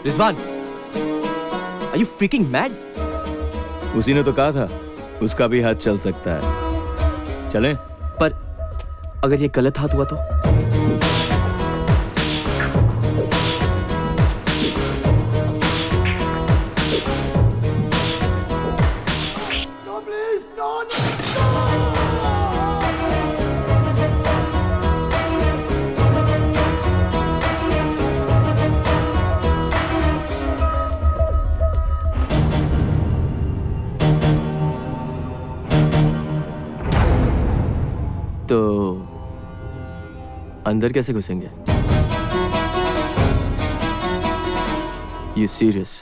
Rizwan, are you freaking mad? उसी ने तो कहा था उसका भी हाथ चल सकता है। चलें? पर अगर ये गलत हाथ हुआ तो? तो अंदर कैसे घुसेंगे? You serious?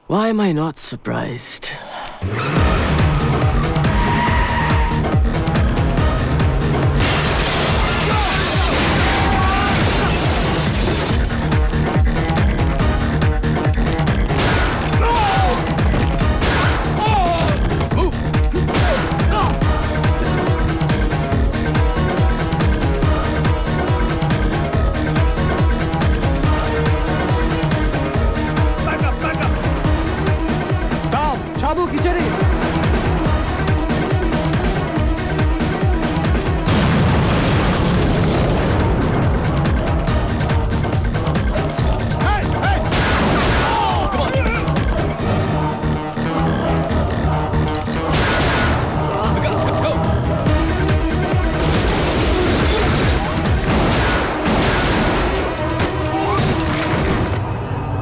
Why am I not surprised? चाबू खींचे रे।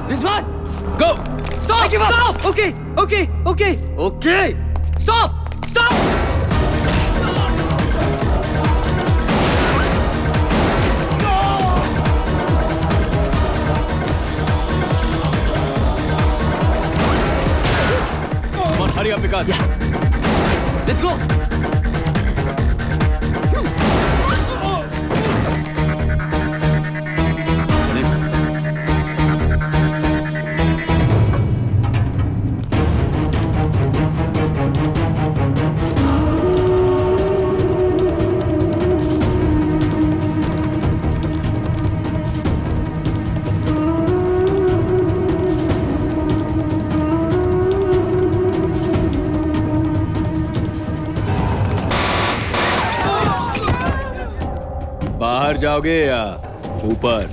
Rizwan, go! Stop! Give up! Stop! Okay, okay, okay, okay! Stop! Stop! Come on, hurry up, Vikas. Yeah. Let's go! बाहर जाओगे या ऊपर?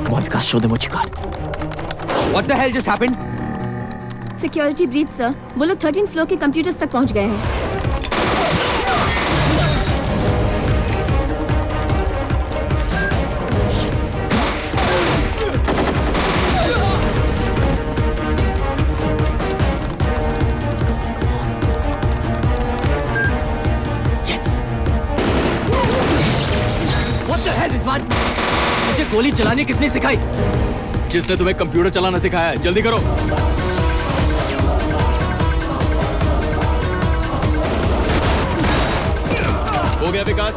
Come on, Vikas, show them what you got. What the hell just happened? Security breach sir, वो लोग 13th floor के computers तक पहुंच गए हैं। रिजवान, मुझे गोली चलाने किसने सिखाई? जिसने तुम्हें कंप्यूटर चलाना सिखाया है। जल्दी करो। हो गया विकास?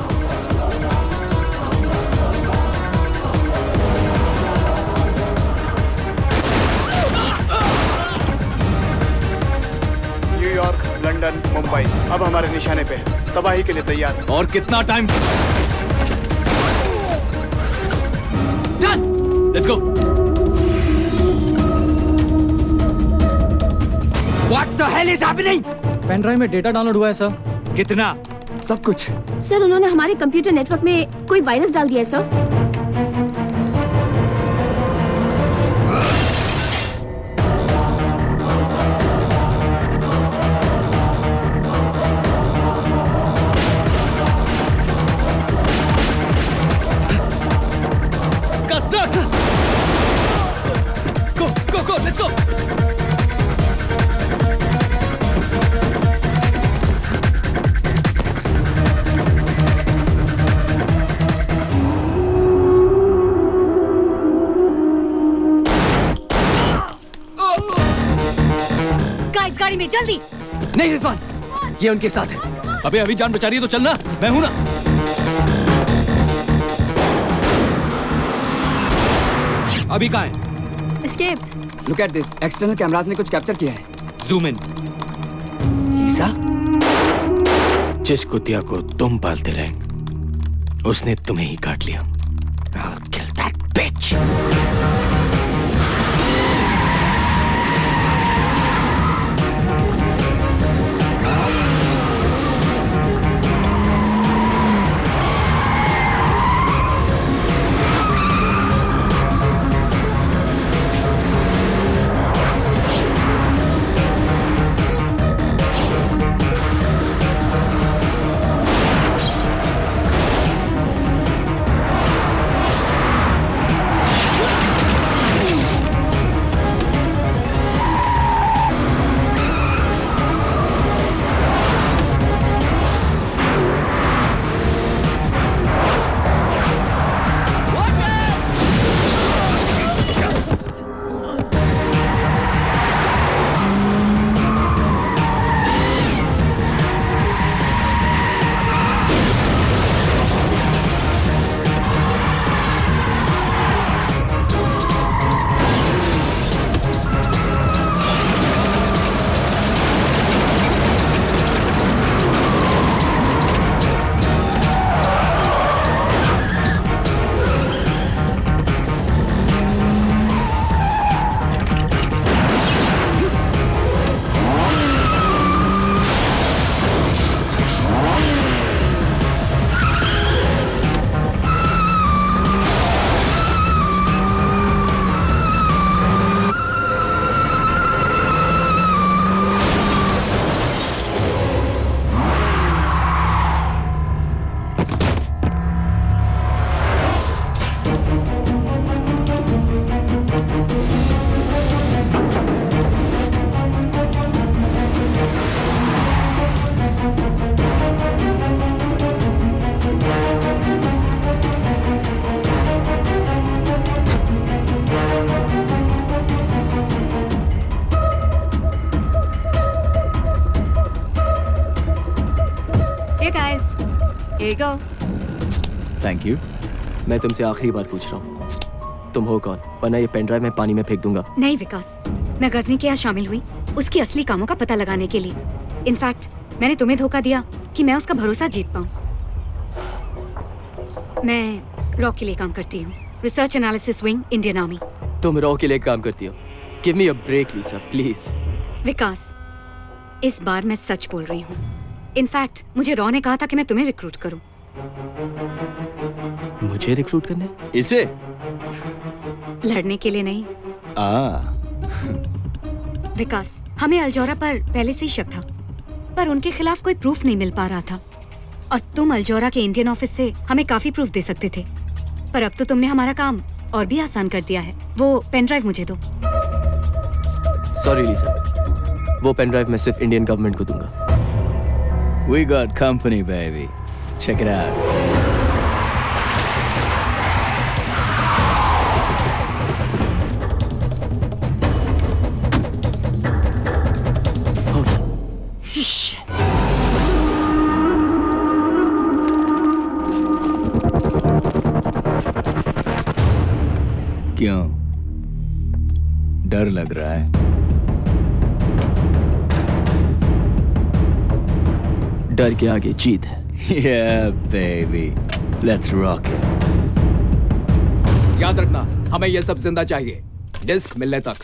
न्यूयॉर्क, लंदन, मुंबई अब हमारे निशाने पे है। तबाही के लिए तैयार। और कितना time? Let's go. What the hell is happening? Pen drive में डेटा डाउनलोड हुआ है सर। कितना? सब कुछ। सर, उन्होंने हमारे कंप्यूटर नेटवर्क में कोई वायरस डाल दिया है sir. Go, let's go. Guys, गाड़ी में जल्दी। नहीं रिजवान, ये उनके साथ है। अबे अभी जान बचा रही है तो चलना, मैं हूं ना। अभी कहाँ है? Escaped. Look at this, external cameras ने कुछ कैप्चर किया है। Zoom in. लीसा, जिस कुतिया को तुम पालते रहे उसने तुम्हें ही काट लिया। I'll kill that bitch. Here you go. Thank you. मैं तुमसे आखिरी बार पूछ रहा हूँ, तुम हो कौन? वरना ये पेन ड्राइव मैं पानी में फेंक दूंगा। नहीं विकास, मैं गजनी के यहाँ शामिल हुई उसकी असली कामों का पता लगाने के लिए। इनफैक्ट मैंने तुम्हें धोखा दिया कि मैं उसका भरोसा जीत पाऊँ। मैं रॉ के लिए काम करती हूँ, research analysis wing, Indian army. तुम रॉ के लिए काम करती हो? Give me a break Lisa, please. Vikas, इस बार मैं सच बोल रही हूँ। इनफैक्ट मुझे रॉ ने कहा था कि मैं तुम्हें रिक्रूट करूँ। मुझे रिक्रूट करने? इसे? लड़ने के लिए नहीं। विकास, हमें अल्जोरा पर पहले से ही शक था, पर उनके खिलाफ कोई प्रूफ नहीं मिल पा रहा था। और तुम अल्जोरा के इंडियन ऑफिस से हमें काफी प्रूफ दे सकते थे, पर अब तो तुमने हमारा काम और भी आसान कर दिया है। वो पेन ड्राइव मुझे दो। सॉरी लीसा, वो पेन ड्राइव मैं सिर्फ इंडियन गवर्नमेंट को दूंगा। We got company, baby. Check it out. क्यों? डर लग रहा है? डर के आगे जीत है। Yeah, baby. Let's rock it. याद रखना, हमें ये सब जिंदा चाहिए, डिस्क मिलने तक।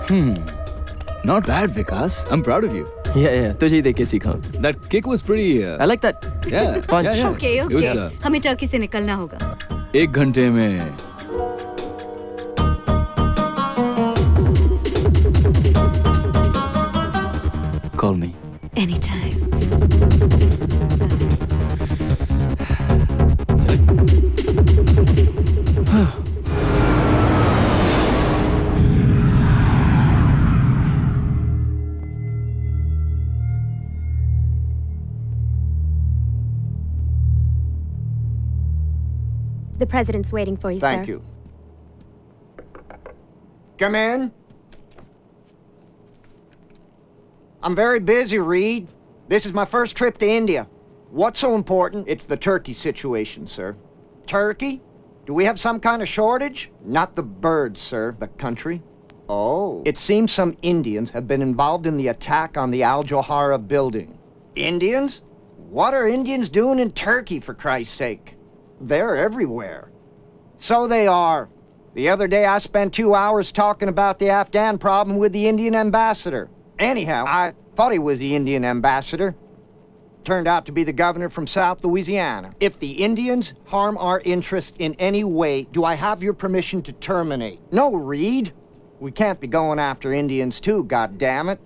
Not bad, Vikas. I'm proud of you. Yeah, तुझे ही देख के सीखा हूँ. That kick was pretty. I like that. Yeah. Punch. Yeah, yeah. Okay It was, okay हमें टर्की से निकलना होगा. 1 घंटे में. Call me. Anytime. The president's waiting for you, sir. Thank you. Come in. I'm very busy, Reed. This is my first trip to India. What's so important? It's the turkey situation, sir. Turkey? Do we have some kind of shortage? Not the birds, sir. The country. Oh. It seems some Indians have been involved in the attack on the Al Johara building. Indians? What are Indians doing in Turkey, for Christ's sake? They're everywhere. So they are. The other day I spent 2 hours talking about the Afghan problem with the Indian ambassador. Anyhow, I thought he was the Indian ambassador. Turned out to be the governor from South Louisiana. If the Indians harm our interest in any way, do I have your permission to terminate? No, Reed. We can't be going after Indians too, goddammit.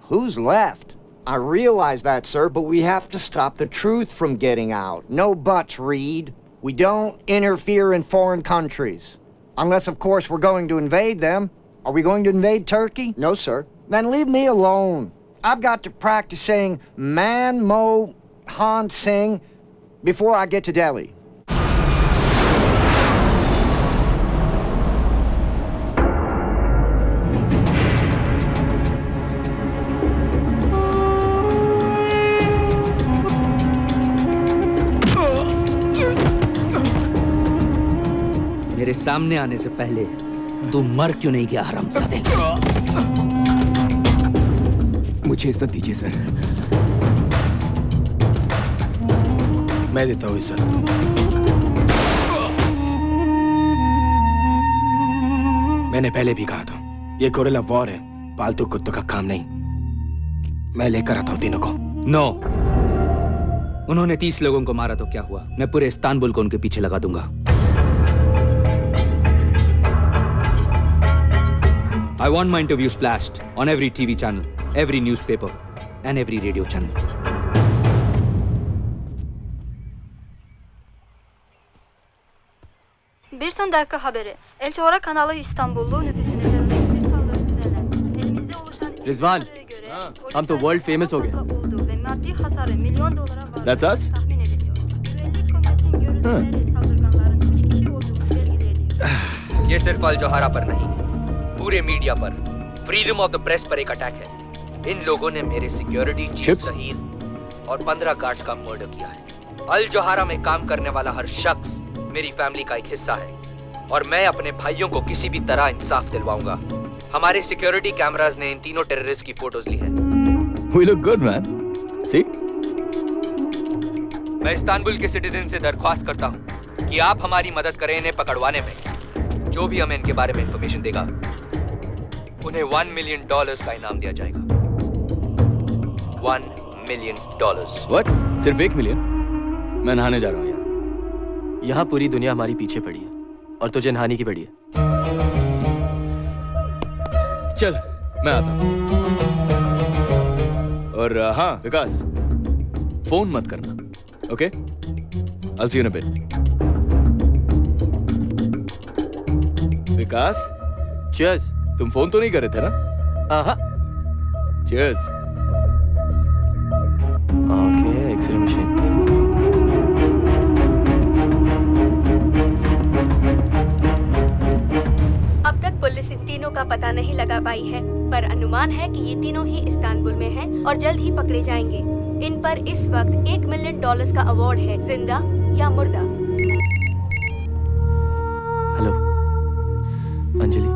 Who's left? I realize that, sir, but we have to stop the truth from getting out. No buts, Reed. We don't interfere in foreign countries. Unless, of course, we're going to invade them. Are we going to invade Turkey? No, sir. Then leave me alone. I've got to practice saying Man Mo Han Singh before I get to Delhi. मेरे सामने आने से पहले तू मर क्यों नहीं गया हरामजादे? मुझे इज्जत दीजिए सर. मैं देता हूँ इज्जत. मैंने पहले भी कहा था, ये गोरिल्ला वॉर है, पालतू कुत्तों का काम नहीं. मैं लेकर आता हूँ तीनों को. नो. उन्होंने 30 लोगों को मारा तो क्या हुआ? मैं पूरे इस्तांबुल को उनके पीछे लगा दूंगा. I want my interview splashed on every TV channel, every newspaper, and every radio channel. Bir son dakika haberi. El Johara kanalı İstanbullu nüfusuna terörist bir saldırı düzenlendi. Elimizde oluşan Rizwan, हम तो world famous हो गए. olduğu ve maddi hasarı milyon dolara var. That's us? Tahmin ediliyor. Güvenlik komisyon görüntüleri saldırganların 3 kişi olduğunu belirli ediyor. ये सिर्फ अल जोहारा पर नहीं, पूरे media पर, फ्रीडम ऑफ द प्रेस पर एक अटैक है. इन लोगों ने मेरे सिक्योरिटी चीफ सहीर और 15 गार्ड्स का मर्डर किया है. अल जोहारा में काम करने वाला हर शख्स मेरी फैमिली का एक हिस्सा है और मैं अपने भाइयों को किसी भी तरह इंसाफ दिलवाऊंगा. हमारे सिक्योरिटी कैमरास ने इन तीनों टेररिस्ट की फोटोज ली है. We look good, man. See? मैं इस्तांबुल के सिटीजन से दरख्वास्त करता हूँ कि आप हमारी मदद करें इन्हें पकड़वाने में. जो भी हमें इनके बारे में इंफॉर्मेशन देगा, उन्हें $1 मिलियन का इनाम दिया जाएगा. $1 मिलियन. What? सिर्फ 1 मिलियन? मैं नहाने जा रहा हूँ यार. यहाँ पूरी दुनिया हमारी पीछे पड़ी है और तुझे नहाने की पड़ी है. चल, मैं आता हूँ. और हाँ विकास, फोन मत करना. Okay? I'll see you in a bit. Vikas, Cheers. तुम फोन तो नहीं कर रहे थे ना? हाँ. Cheers. Okay, X-ray machine. अब तक पुलिस इन तीनों का पता नहीं लगा पाई है, पर अनुमान है कि ये तीनों ही इस्तांबुल में हैं और जल्द ही पकड़े जाएंगे. इन पर इस वक्त $1 मिलियन का अवार्ड है, जिंदा या मुर्दा. हेलो अंजलि.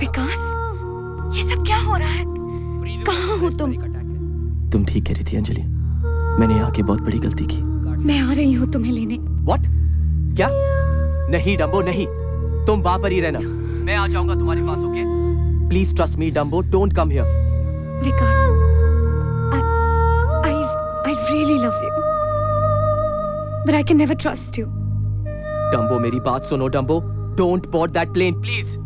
विकास, ये सब क्या हो रहा है? कहाँ हो तुम? तुम ठीक कह रही थी अंजलि. मैंने यहाँ की बहुत बड़ी गलती की. मैं आ रही हूँ तुम्हें लेने. What? क्या? नहीं डम्बो नहीं. तुम वहां पर ही रहना. मैं आ जाऊंगा तुम्हारे पास. Okay? Please trust me, Dumbo. Don't come here. Vikas, I really love you. But I can never trust you. Dumbo, मेरी बात सुनो, Dumbo. Don't board that plane, please.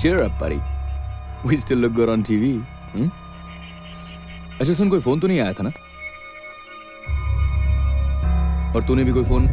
Cheer up, buddy. We still look good on TV. अच्छा सुन, कोई phone तो नहीं आया था ना? और तूने भी कोई phone?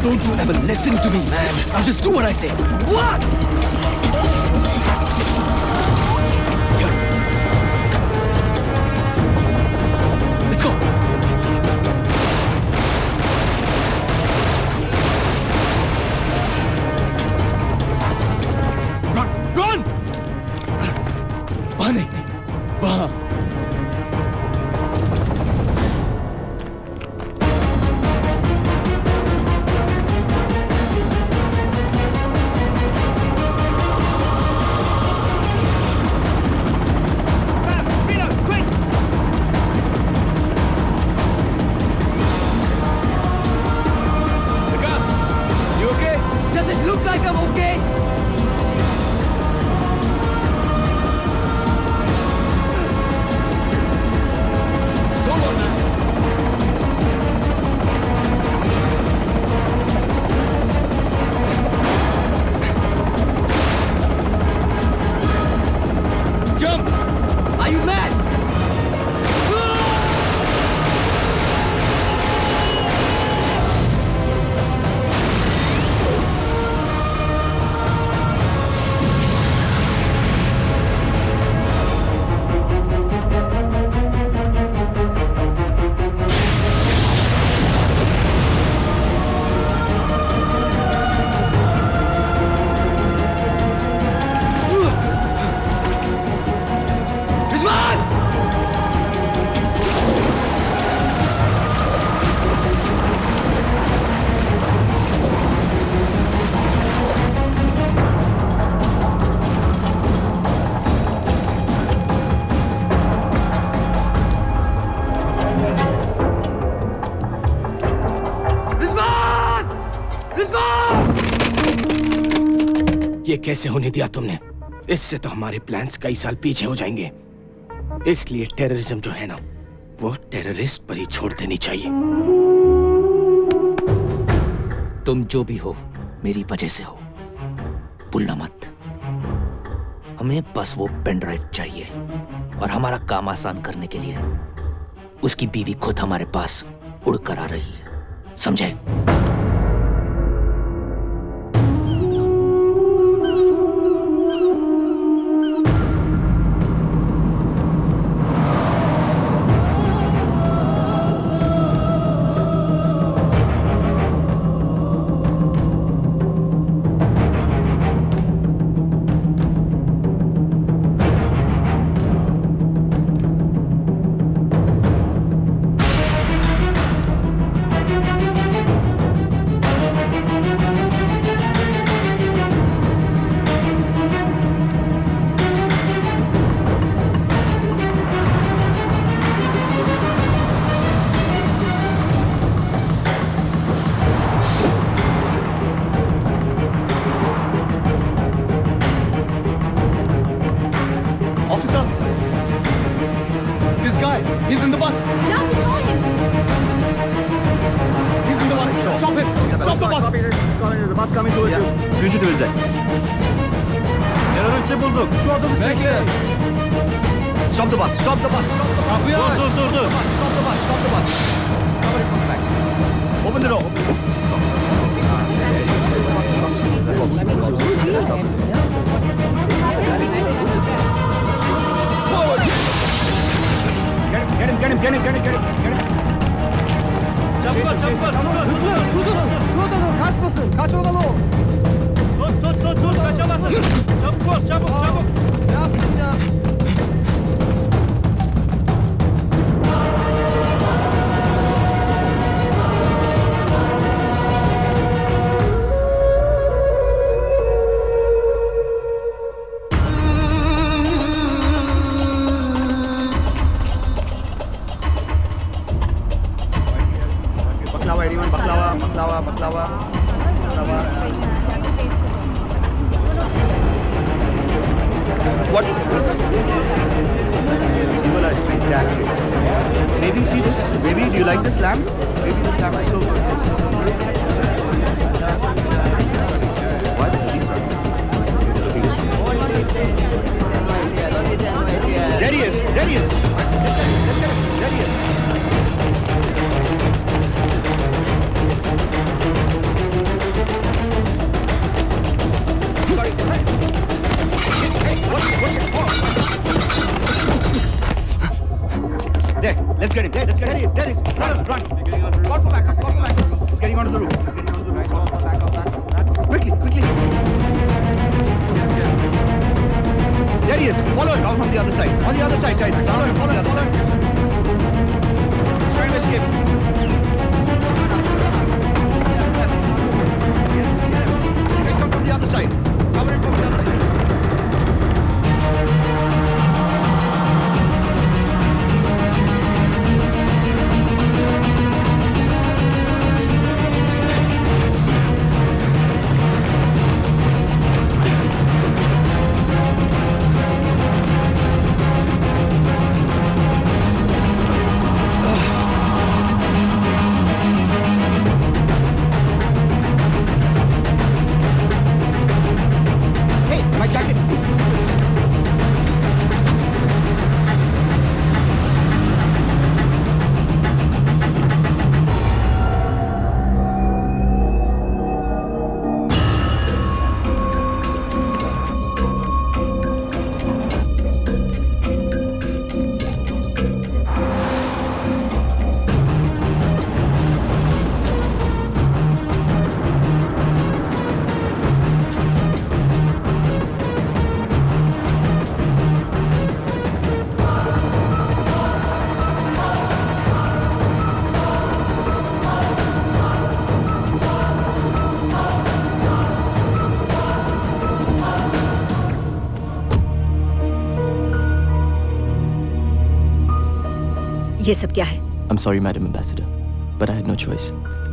Don't you ever listen to me, man. Now just do what I say. What? Here. Let's go. Run! Run! वहाँ नहीं, वहाँ. ये कैसे होने दिया तुमने? इससे तो हमारे प्लान्स कई साल पीछे हो जाएंगे। इसलिए टेररिज्म जो है ना, वो टेररिस्ट पर ही छोड़ देनी चाहिए। तुम जो भी हो, मेरी वजह से हो, भूलना मत। हमें बस वो पेन ड्राइव चाहिए और हमारा काम आसान करने के लिए उसकी बीवी खुद हमारे पास उड़कर आ रही है, समझे? Officer! This guy, he's in the bus! Yeah, we saw him. He's in the bus! Stop him! Stop the bus! The bus coming towards you. Fugitive is there. Teröriste bulduk. Şu adamı Bekle! Stop the bus. Stop the bus. Kapıyı aç! Stop the bus. Stop the bus. Cover it from the back. Open the door. Get him. Çabuk ol! Hızlı! Tut onu! Kaçmasın! Kaçmamalı o! Tut! Kaçamazsın! Çabuk! Ne yaptın ya? Baklava, anyone? Baklava. What? Simula is fantastic. Maybe see this? Maybe do you like this lamp? Maybe this lamp is so good. What? There he is. Let's get him. There he is. Sorry. Hey, what's it? There, let's get him. There he is. Run. Call for backup. He's getting onto the roof. Quickly. There he is. Follow him out from the other side. On the other side, guys. Follow him. The other side. Trying to escape. You guys come from the other side. Cover it from the other side. Hey, my jacket. ये सब क्या है? I'm sorry, Madam Ambassador, but I had no choice.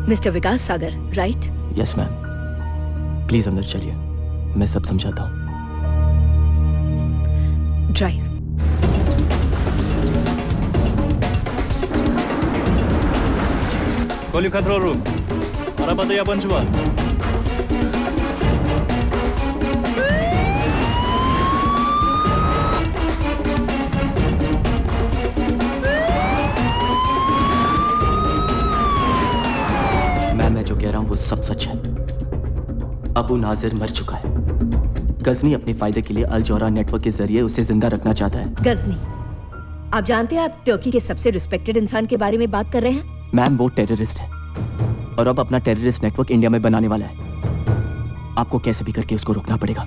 Mister Vikas Sagar, right? Yes, ma'am. Please अंदर चलिए, मैं सब समझाता हूँ. Drive. Call control room. Arabada yabancı var. मैं जो कह रहा हूँ वो सब सच है. अबू नाजिर मर चुका है. गजनी अपने फायदे के लिए अल जौहरा नेटवर्क के जरिए उसे जिंदा रखना चाहता है. गजनी, आप जानते हैं आप टर्की के सबसे रिस्पेक्टेड इंसान के बारे में बात कर रहे हैं? मैम, वो टेररिस्ट है और अब अपना टेररिस्ट नेटवर्क इंडिया में बनाने वाला है. आपको कैसे भी करके उसको रोकना पड़ेगा.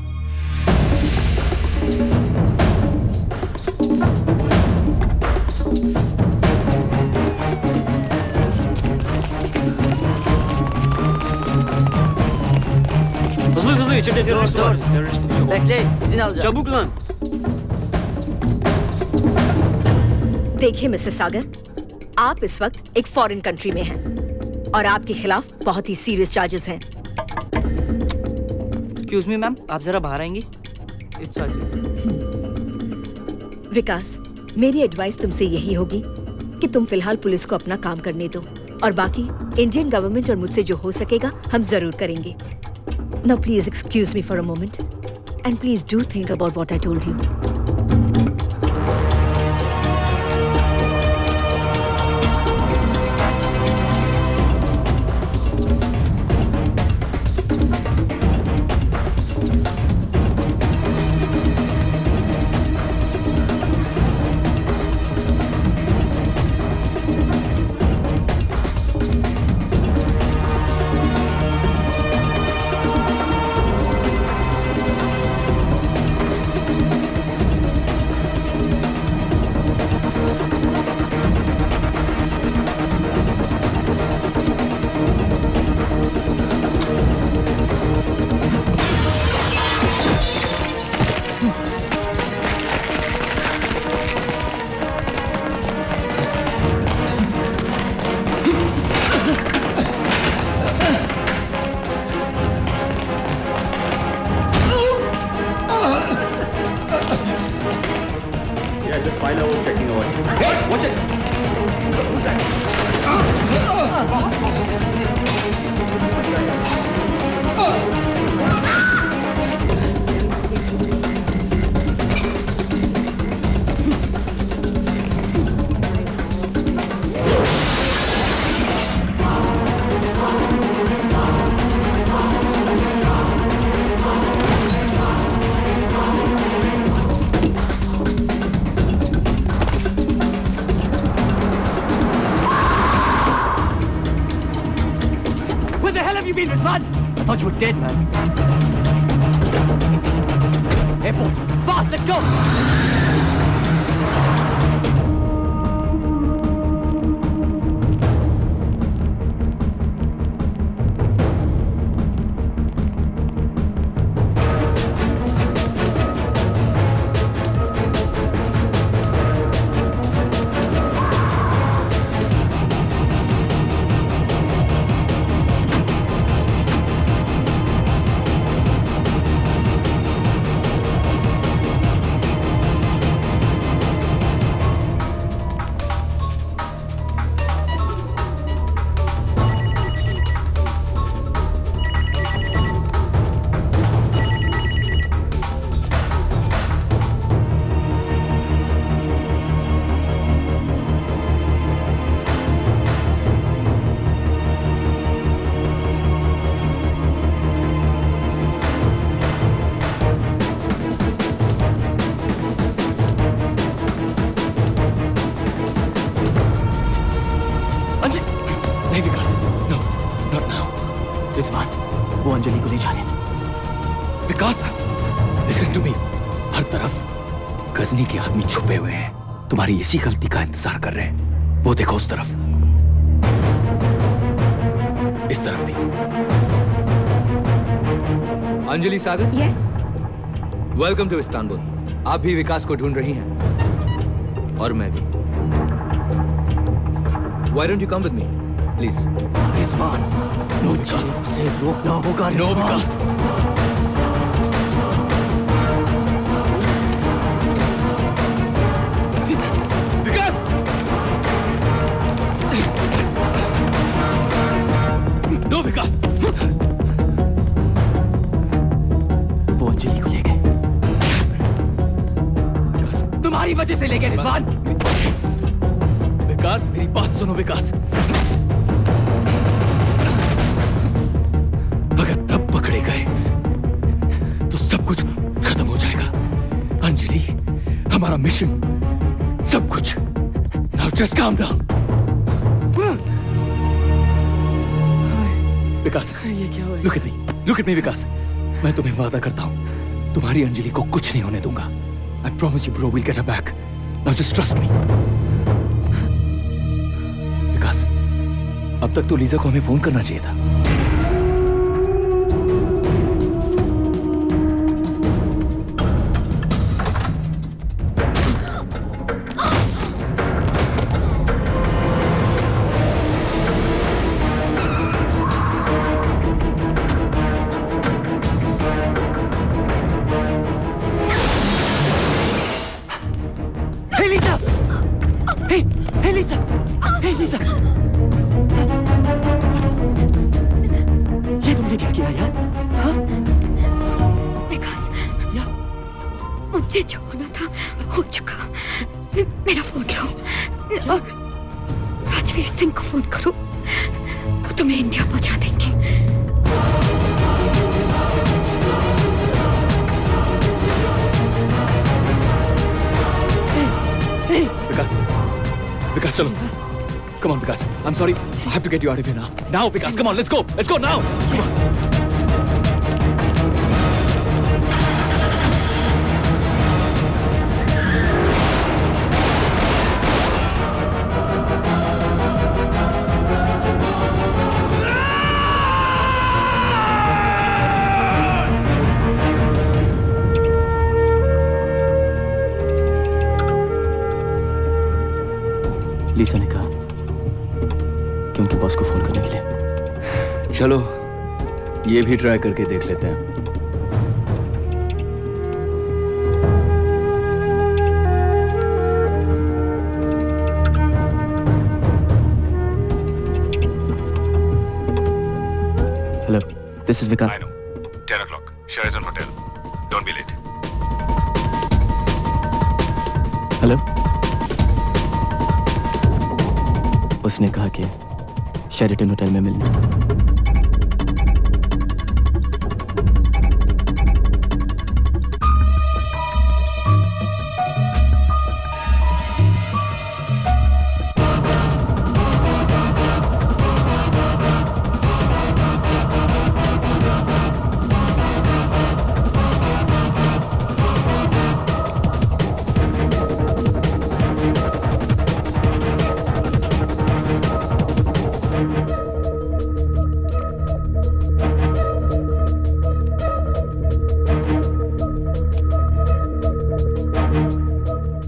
Hızlı içeride terörist var. Bekle, izin alacağım. Çabuk lan. देखिए मिस्टर सागर, आप इस वक्त एक फॉरेन कंट्री में हैं और आपके खिलाफ बहुत ही सीरियस चार्जेस हैं. एक्सक्यूज मी मैम, आप जरा बाहर आएंगी. इट्स विकास, मेरी एडवाइस तुमसे यही होगी कि तुम फिलहाल पुलिस को अपना काम करने दो और बाकी इंडियन गवर्नमेंट और मुझसे जो हो सकेगा हम जरूर करेंगे। Now please excuse me for a moment and please do think about what I told you. I thought you were dead, man. Airport! Fast, let's go! नहीं विकास, नो, नॉट नाउ। रिजवान, वो अंजलि को ले जा रहे हैं। विकास, लिसन टू मी। हर तरफ गजनी के आदमी छुपे हुए हैं, तुम्हारी इसी गलती का इंतजार कर रहे हैं। वो देखो उस तरफ, इस तरफ भी। अंजलि सागर, यस, वेलकम टू इस्तांबुल। आप भी विकास को ढूंढ रही हैं और मैं भी। Why don't you come with me, please? Rizwan, no चीजों से रोकना होगा। नो विकास। विकास! नो विकास! वो अंजलि को ले गए। तुम्हारी वजह से ले गए रिजवान। विकास, मेरी बात सुनो विकास। अगर अब पकड़े गए तो सब कुछ खत्म हो जाएगा। अंजलि, हमारा मिशन, सब कुछ। Now just calm down. विकास, ये क्या हुआ? look at me विकास। मैं तुम्हें वादा करता हूँ, तुम्हारी अंजलि को कुछ नहीं होने दूंगा। I promise you bro, we'll get her back. Now just trust me. विकास, अब तक तो लीजा को हमें फोन करना चाहिए था। Lisa! Hey, Lisa! Hey, Lisa! ये तुमने क्या किया यार? हाँ? विकास, मुझे जो होना था हो चुका। मेरा फोन लो और राजवीर सिंह को फोन करो, वो तुम्हें इंडिया पहुंचा देंगे। Vikas, chalo. Come on, Vikas. I'm sorry. I have to get you out of here now. Now, Vikas, come on. Let's go. Let's go now. Come on. लीसा ने कहा कि उनके बॉस को फोन करने के लिए। चलो ये भी ट्राई करके देख लेते हैं। Hello, this is Vikas. I know. 10 o'clock. Sheraton Hotel. Don't be late. Hello, उसने कहा कि शेरिटन होटल में मिलना।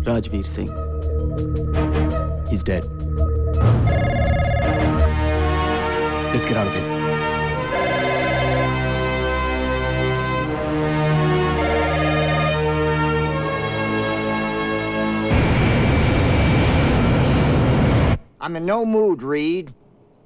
Rajveer Singh, He's dead. Let's get out of here. I'm in no mood, Reed.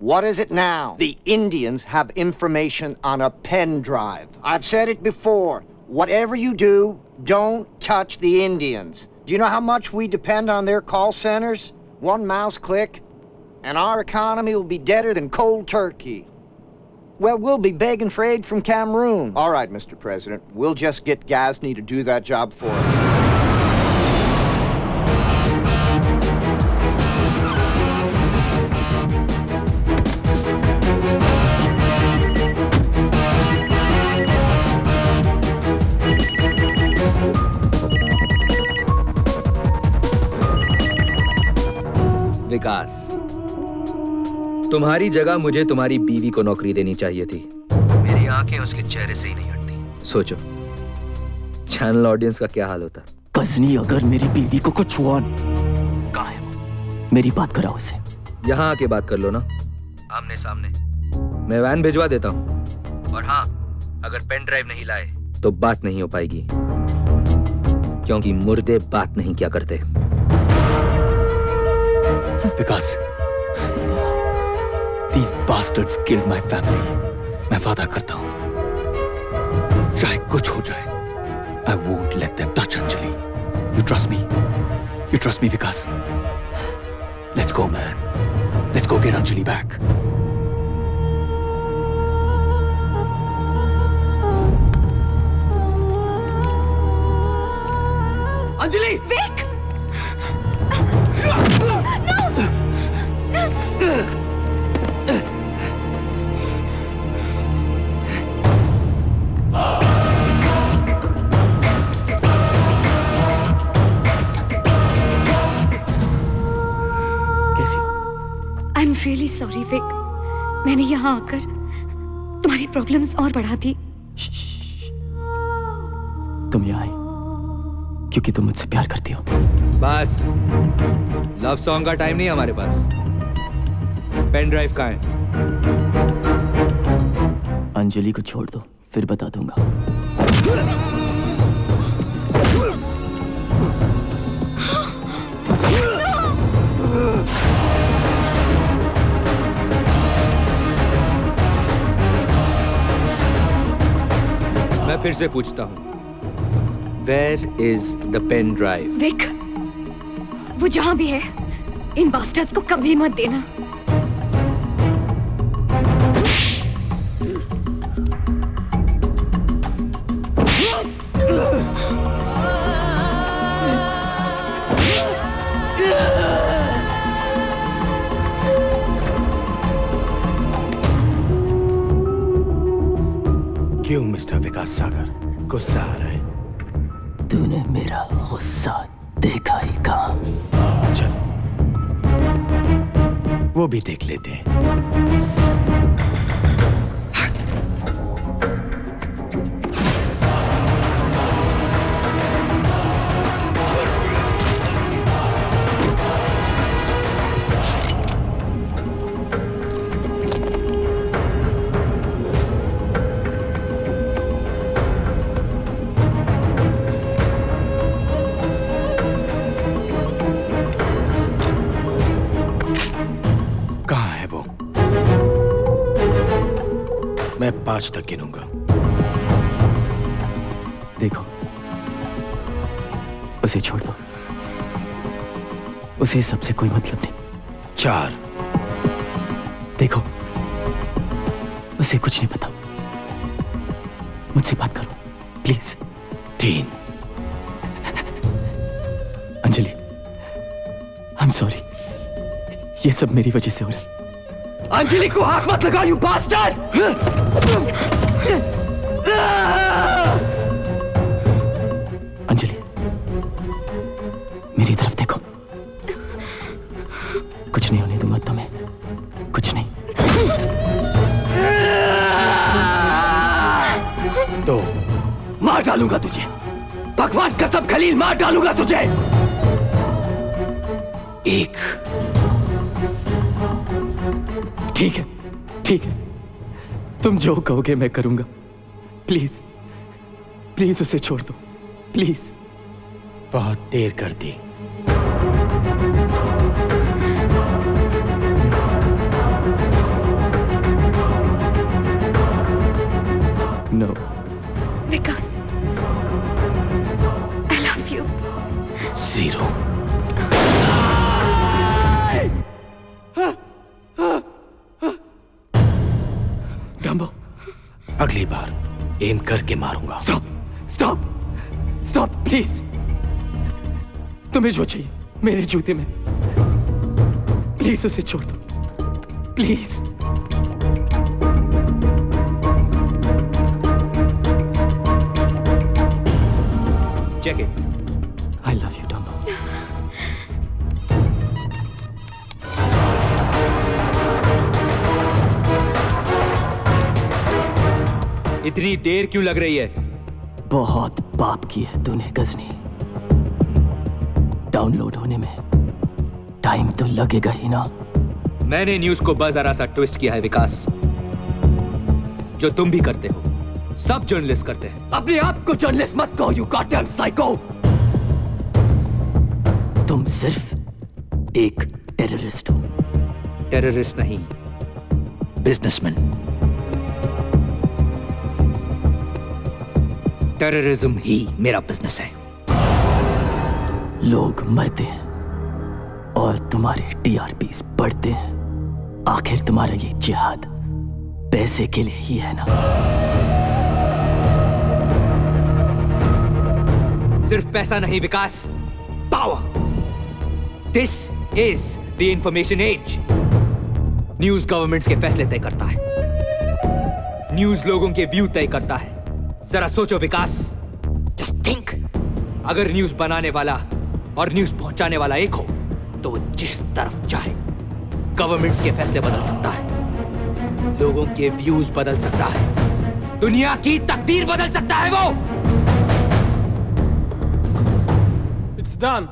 What is it now? The Indians have information on a pen drive. I've said it before. Whatever you do, don't touch the Indians. Do you know how much we depend on their call centers? One mouse click, and our economy will be deader than cold turkey. Well, we'll be begging for aid from Cameroon. All right, Mr. President, we'll just get Ghazni to do that job for us. विकास, तुम्हारी जगह मुझे तुम्हारी बीवी को नौकरी देनी चाहिए थी। मेरी आंखें उसके चेहरे से ही नहीं हटती। सोचो, चैनल ऑडियंस का क्या हाल होता। गजनी अगर मेरी बीवी को कुछ हुआ, कहाँ है वो? मेरी बात कराओ उसे। यहाँ आके बात कर लो ना, आमने सामने। मैं वैन भिजवा देता हूँ। और हाँ, अगर पेन ड्राइव नहीं लाए तो बात नहीं हो पाएगी, क्योंकि मुर्दे बात नहीं क्या करते। विकास, these bastards killed my family. मैं वादा करता हूँ, चाहे कुछ हो जाए, I won't let them touch Anjali. You trust me? You trust me, Vikas? Let's go, man. Let's go get Anjali back. Anjali! Vic! I'm really sorry, Vic. मैंने यहाँ आकर तुम्हारी प्रॉब्लम्स और बढ़ा दी। तुम यहाँ आई क्योंकि तुम मुझसे प्यार करती हो। बस, लव सॉन्ग का टाइम नहीं हमारे पास। पेन ड्राइव कहाँ है? अंजलि को छोड़ दो, फिर बता दूंगा। फिर से पूछता हूँ, Where is the pen drive? Vik, वो जहां भी है, इन बास्टर्ड्स को कभी मत देना। क्यों मिस्टर विकास सागर गुस्सा आ रहा है? तूने मेरा गुस्सा देखा ही कहाँ? चलो वो भी देख लेते हैं। मैं 5 तक गिनूंगा। देखो, उसे छोड़ दो। उसे सबसे कोई मतलब नहीं। 4। देखो, उसे कुछ नहीं पता। मुझसे बात करो please. 3। Anjali, I am sorry, ये सब मेरी वजह से हो रहा है। अंजलि को हाथ मत लगाओ, यू बास्टर्ड! अंजलि, मेरी तरफ देखो। कुछ नहीं होने दूंगा तुम्हें, कुछ नहीं। तो मार डालूंगा तुझे, भगवान कसम खलील, मार डालूंगा तुझे। 1। ठीक है, ठीक है, तुम जो कहोगे मैं करूंगा। प्लीज, प्लीज उसे छोड़ दो, प्लीज। बहुत देर कर दी। No Vikas, I love you. 0। Dumbo, अगली बार एम करके मारूंगा। Stop, stop, stop please. तुम्हें जो चाहिए मेरे जूते में, प्लीज उसे छोड़ दो, please. Check it. I love you, Dumbo. इतनी देर क्यों लग रही है? बहुत पाप की है तूने गजनी। डाउनलोड होने में टाइम तो लगेगा ही ना। मैंने न्यूज को बस जरा सा ट्विस्ट किया है विकास, जो तुम भी करते हो, सब जर्नलिस्ट करते हैं। अपने आप को जर्नलिस्ट मत कहो, यू गॉडडैम साइको। तुम सिर्फ एक टेररिस्ट हो। टेररिस्ट नहीं, बिजनेसमैन। टेररिज्म ही मेरा बिजनेस है। लोग मरते हैं और तुम्हारे टीआरपीस बढ़ते हैं। आखिर तुम्हारा ये जिहाद पैसे के लिए ही है ना? सिर्फ पैसा नहीं Vikas, power. This is the information age. News governments के फैसले तय करता है, न्यूज लोगों के व्यू तय करता है। जरा सोचो विकास, जस्ट थिंक, अगर न्यूज बनाने वाला और न्यूज पहुंचाने वाला एक हो तो वो जिस तरफ चाहे गवर्नमेंट्स के फैसले बदल सकता है, लोगों के व्यूज बदल सकता है, दुनिया की तकदीर बदल सकता है वो। It's done.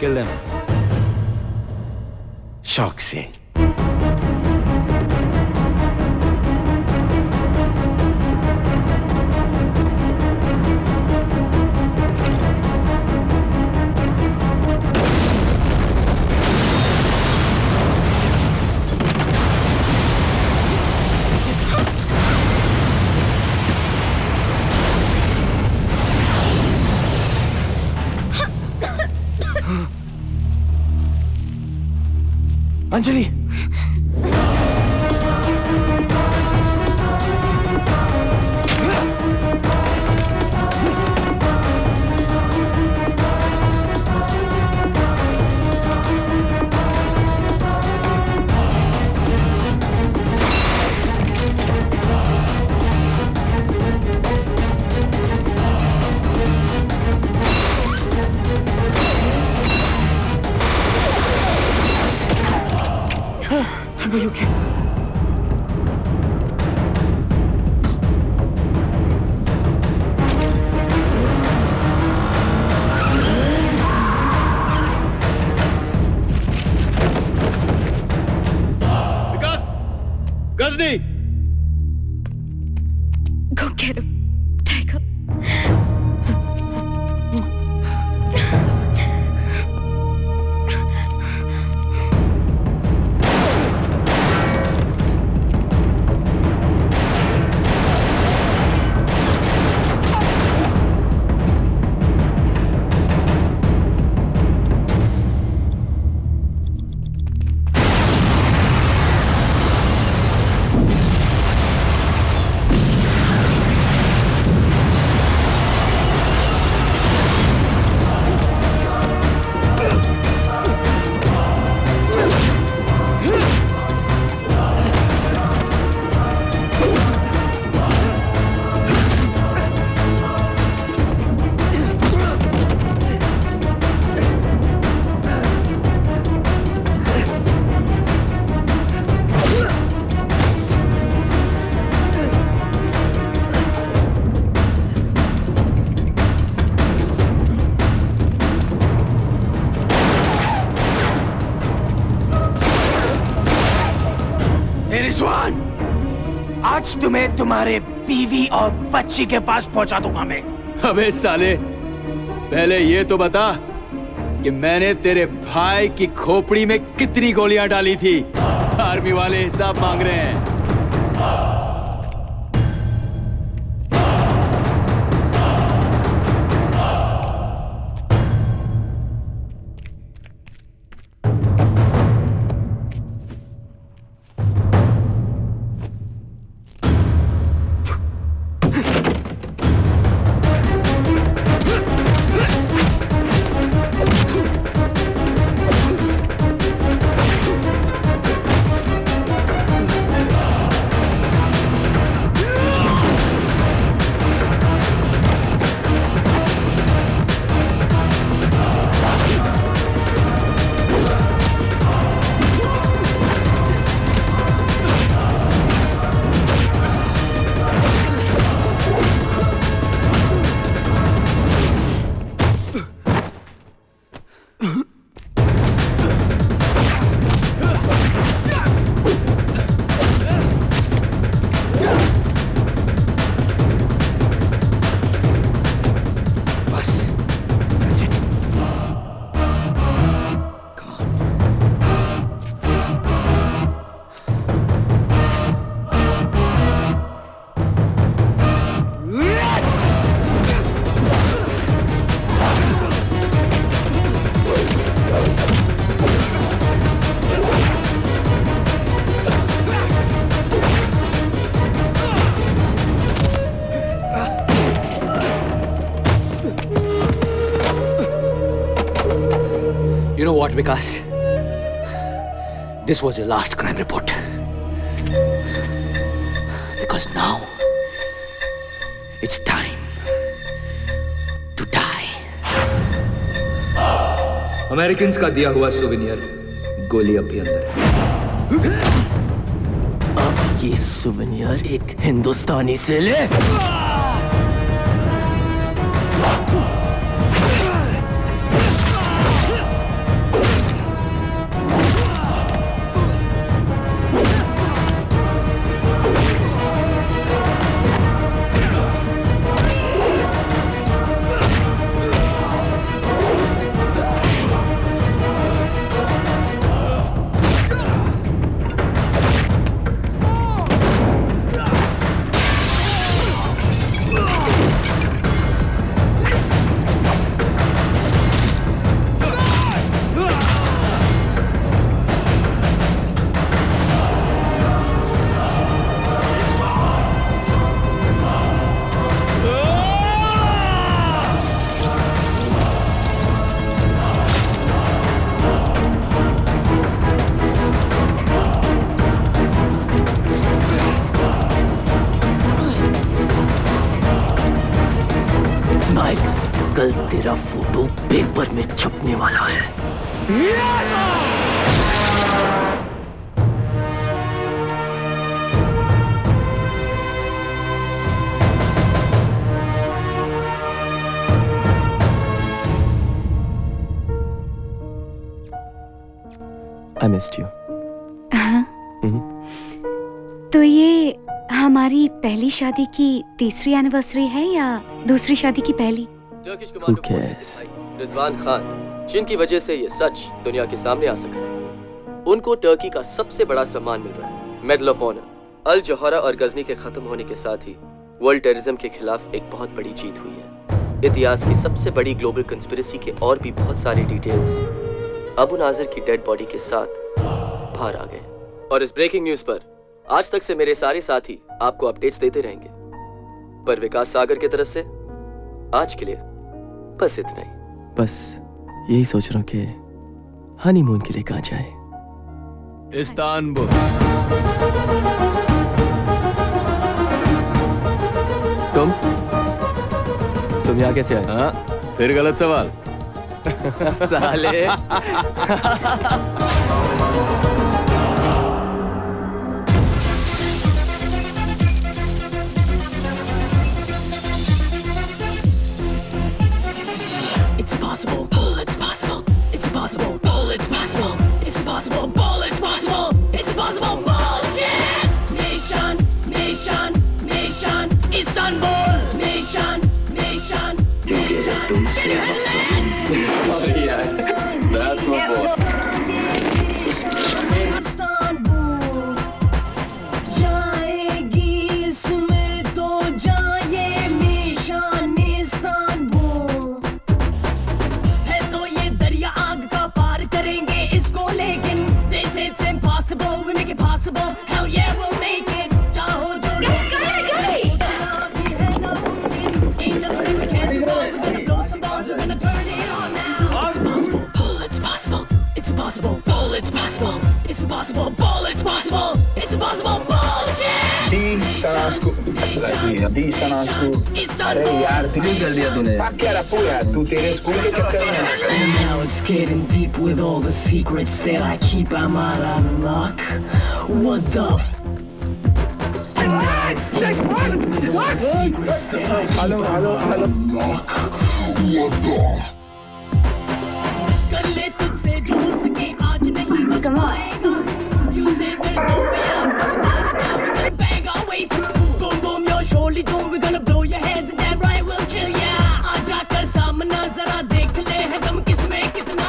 Kill them. शौक से। Anjali Are you okay? Vikas, Ghazni, Go get him. Take him. Rizwan, आज तुम्हें तुम्हारे बीवी और बच्ची के पास पहुंचा दूंगा मैं। अबे साले, पहले ये तो बता कि मैंने तेरे भाई की खोपड़ी में कितनी गोलियां डाली थी। आर्मी वाले हिसाब मांग रहे हैं। You know what, Vikas? This was your last crime report. Because now it's time to die. Americans का दिया हुआ सुवेनियर गोली अब भी अंदर है। अब ये सुवेनियर एक हिंदुस्तानी से ले। कल तेरा फोटो पेपर में छपने वाला है। I missed you. हाँ। तो ये हमारी पहली शादी की तीसरी एनिवर्सरी है या दूसरी शादी की पहली? Who cares? रिजवान खान, जिनकी वजह से ये सच दुनिया के सामने आ सका है, उनको टर्की का सबसे बड़ा सम्मान मिल रहा है, medal of honour. Al Jauhara और गजनी के खत्म होने के साथ ही वर्ल्ड टेररिज्म के खिलाफ एक बहुत बड़ी जीत हुई है। इतिहास की सबसे बड़ी ग्लोबल कंस्पिरेसी के और भी बहुत सारे डिटेल्स अबू नाजिर की डेड बॉडी के साथ बाहर आ गए। और इस ब्रेकिंग न्यूज पर आज तक से मेरे सारे साथी आपको अपडेट्स देते रहेंगे, पर विकास सागर की तरफ से आज के लिए बस इतना ही। बस यही सोच रहा हूँ कि हनीमून के लिए कहाँ जाए। इस्तांबुल। तुम यहाँ कैसे आए? हाँ, फिर गलत सवाल। साले। It's impossible, it's possible. It's impossible, it's possible. It's impossible, it's possible. It's impossible, bullshit. Nation, nation, nation. Istanbul, nation, nation, nation. That's my boy. Istanbul, जाएगी इसमें तो जाए निशान इस्तांबुल। है तो ये दरिया आग का पार करेंगे इसको, लेकिन this it's impossible, we make it possible. Hell yeah, we'll make it. चाहो जो सोचना भी है नामुमकिन. Ain't nothing we can't do. We're gonna blow some bombs, we're gonna turn it on now. It's impossible, it's possible. It's impossible, it's possible. It's impossible, it's possible. It's impossible, bullshit. अरे यार दिल्ली कर दिया तूने। क्या रखो यार, तू तेरे स्कूल के चक्कर में। Now it's getting deep with all the secrets that I keep. I'm out of luck. What the f? And now it's getting deep with all the secrets that I keep. I'm out of luck. What the f? कर ले तुझसे जो हो सके आज नहीं बच पाएगा. You say there's no way out. We're gonna bang our way through. Boom boom, you're surely doomed. We're gonna blow your heads and damn right we'll kill ya. आजा कर सामना जरा देख ले है दम किसमें कितना.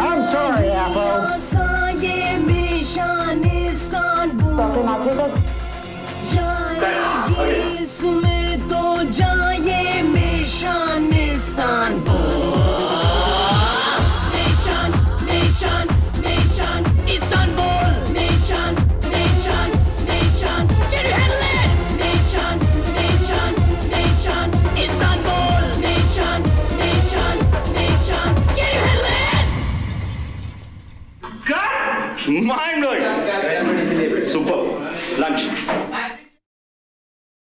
I'm sorry, Apple. साये निशान इस्तांबुल. जाएगी इसमें तो जाए निशान Istanbul. Nation, nation, nation. Istanbul, nation, nation, nation. Can you handle it? Nation, nation, nation. Istanbul, nation, nation, nation. Can you handle it? Mind blowing. Super. Lunch.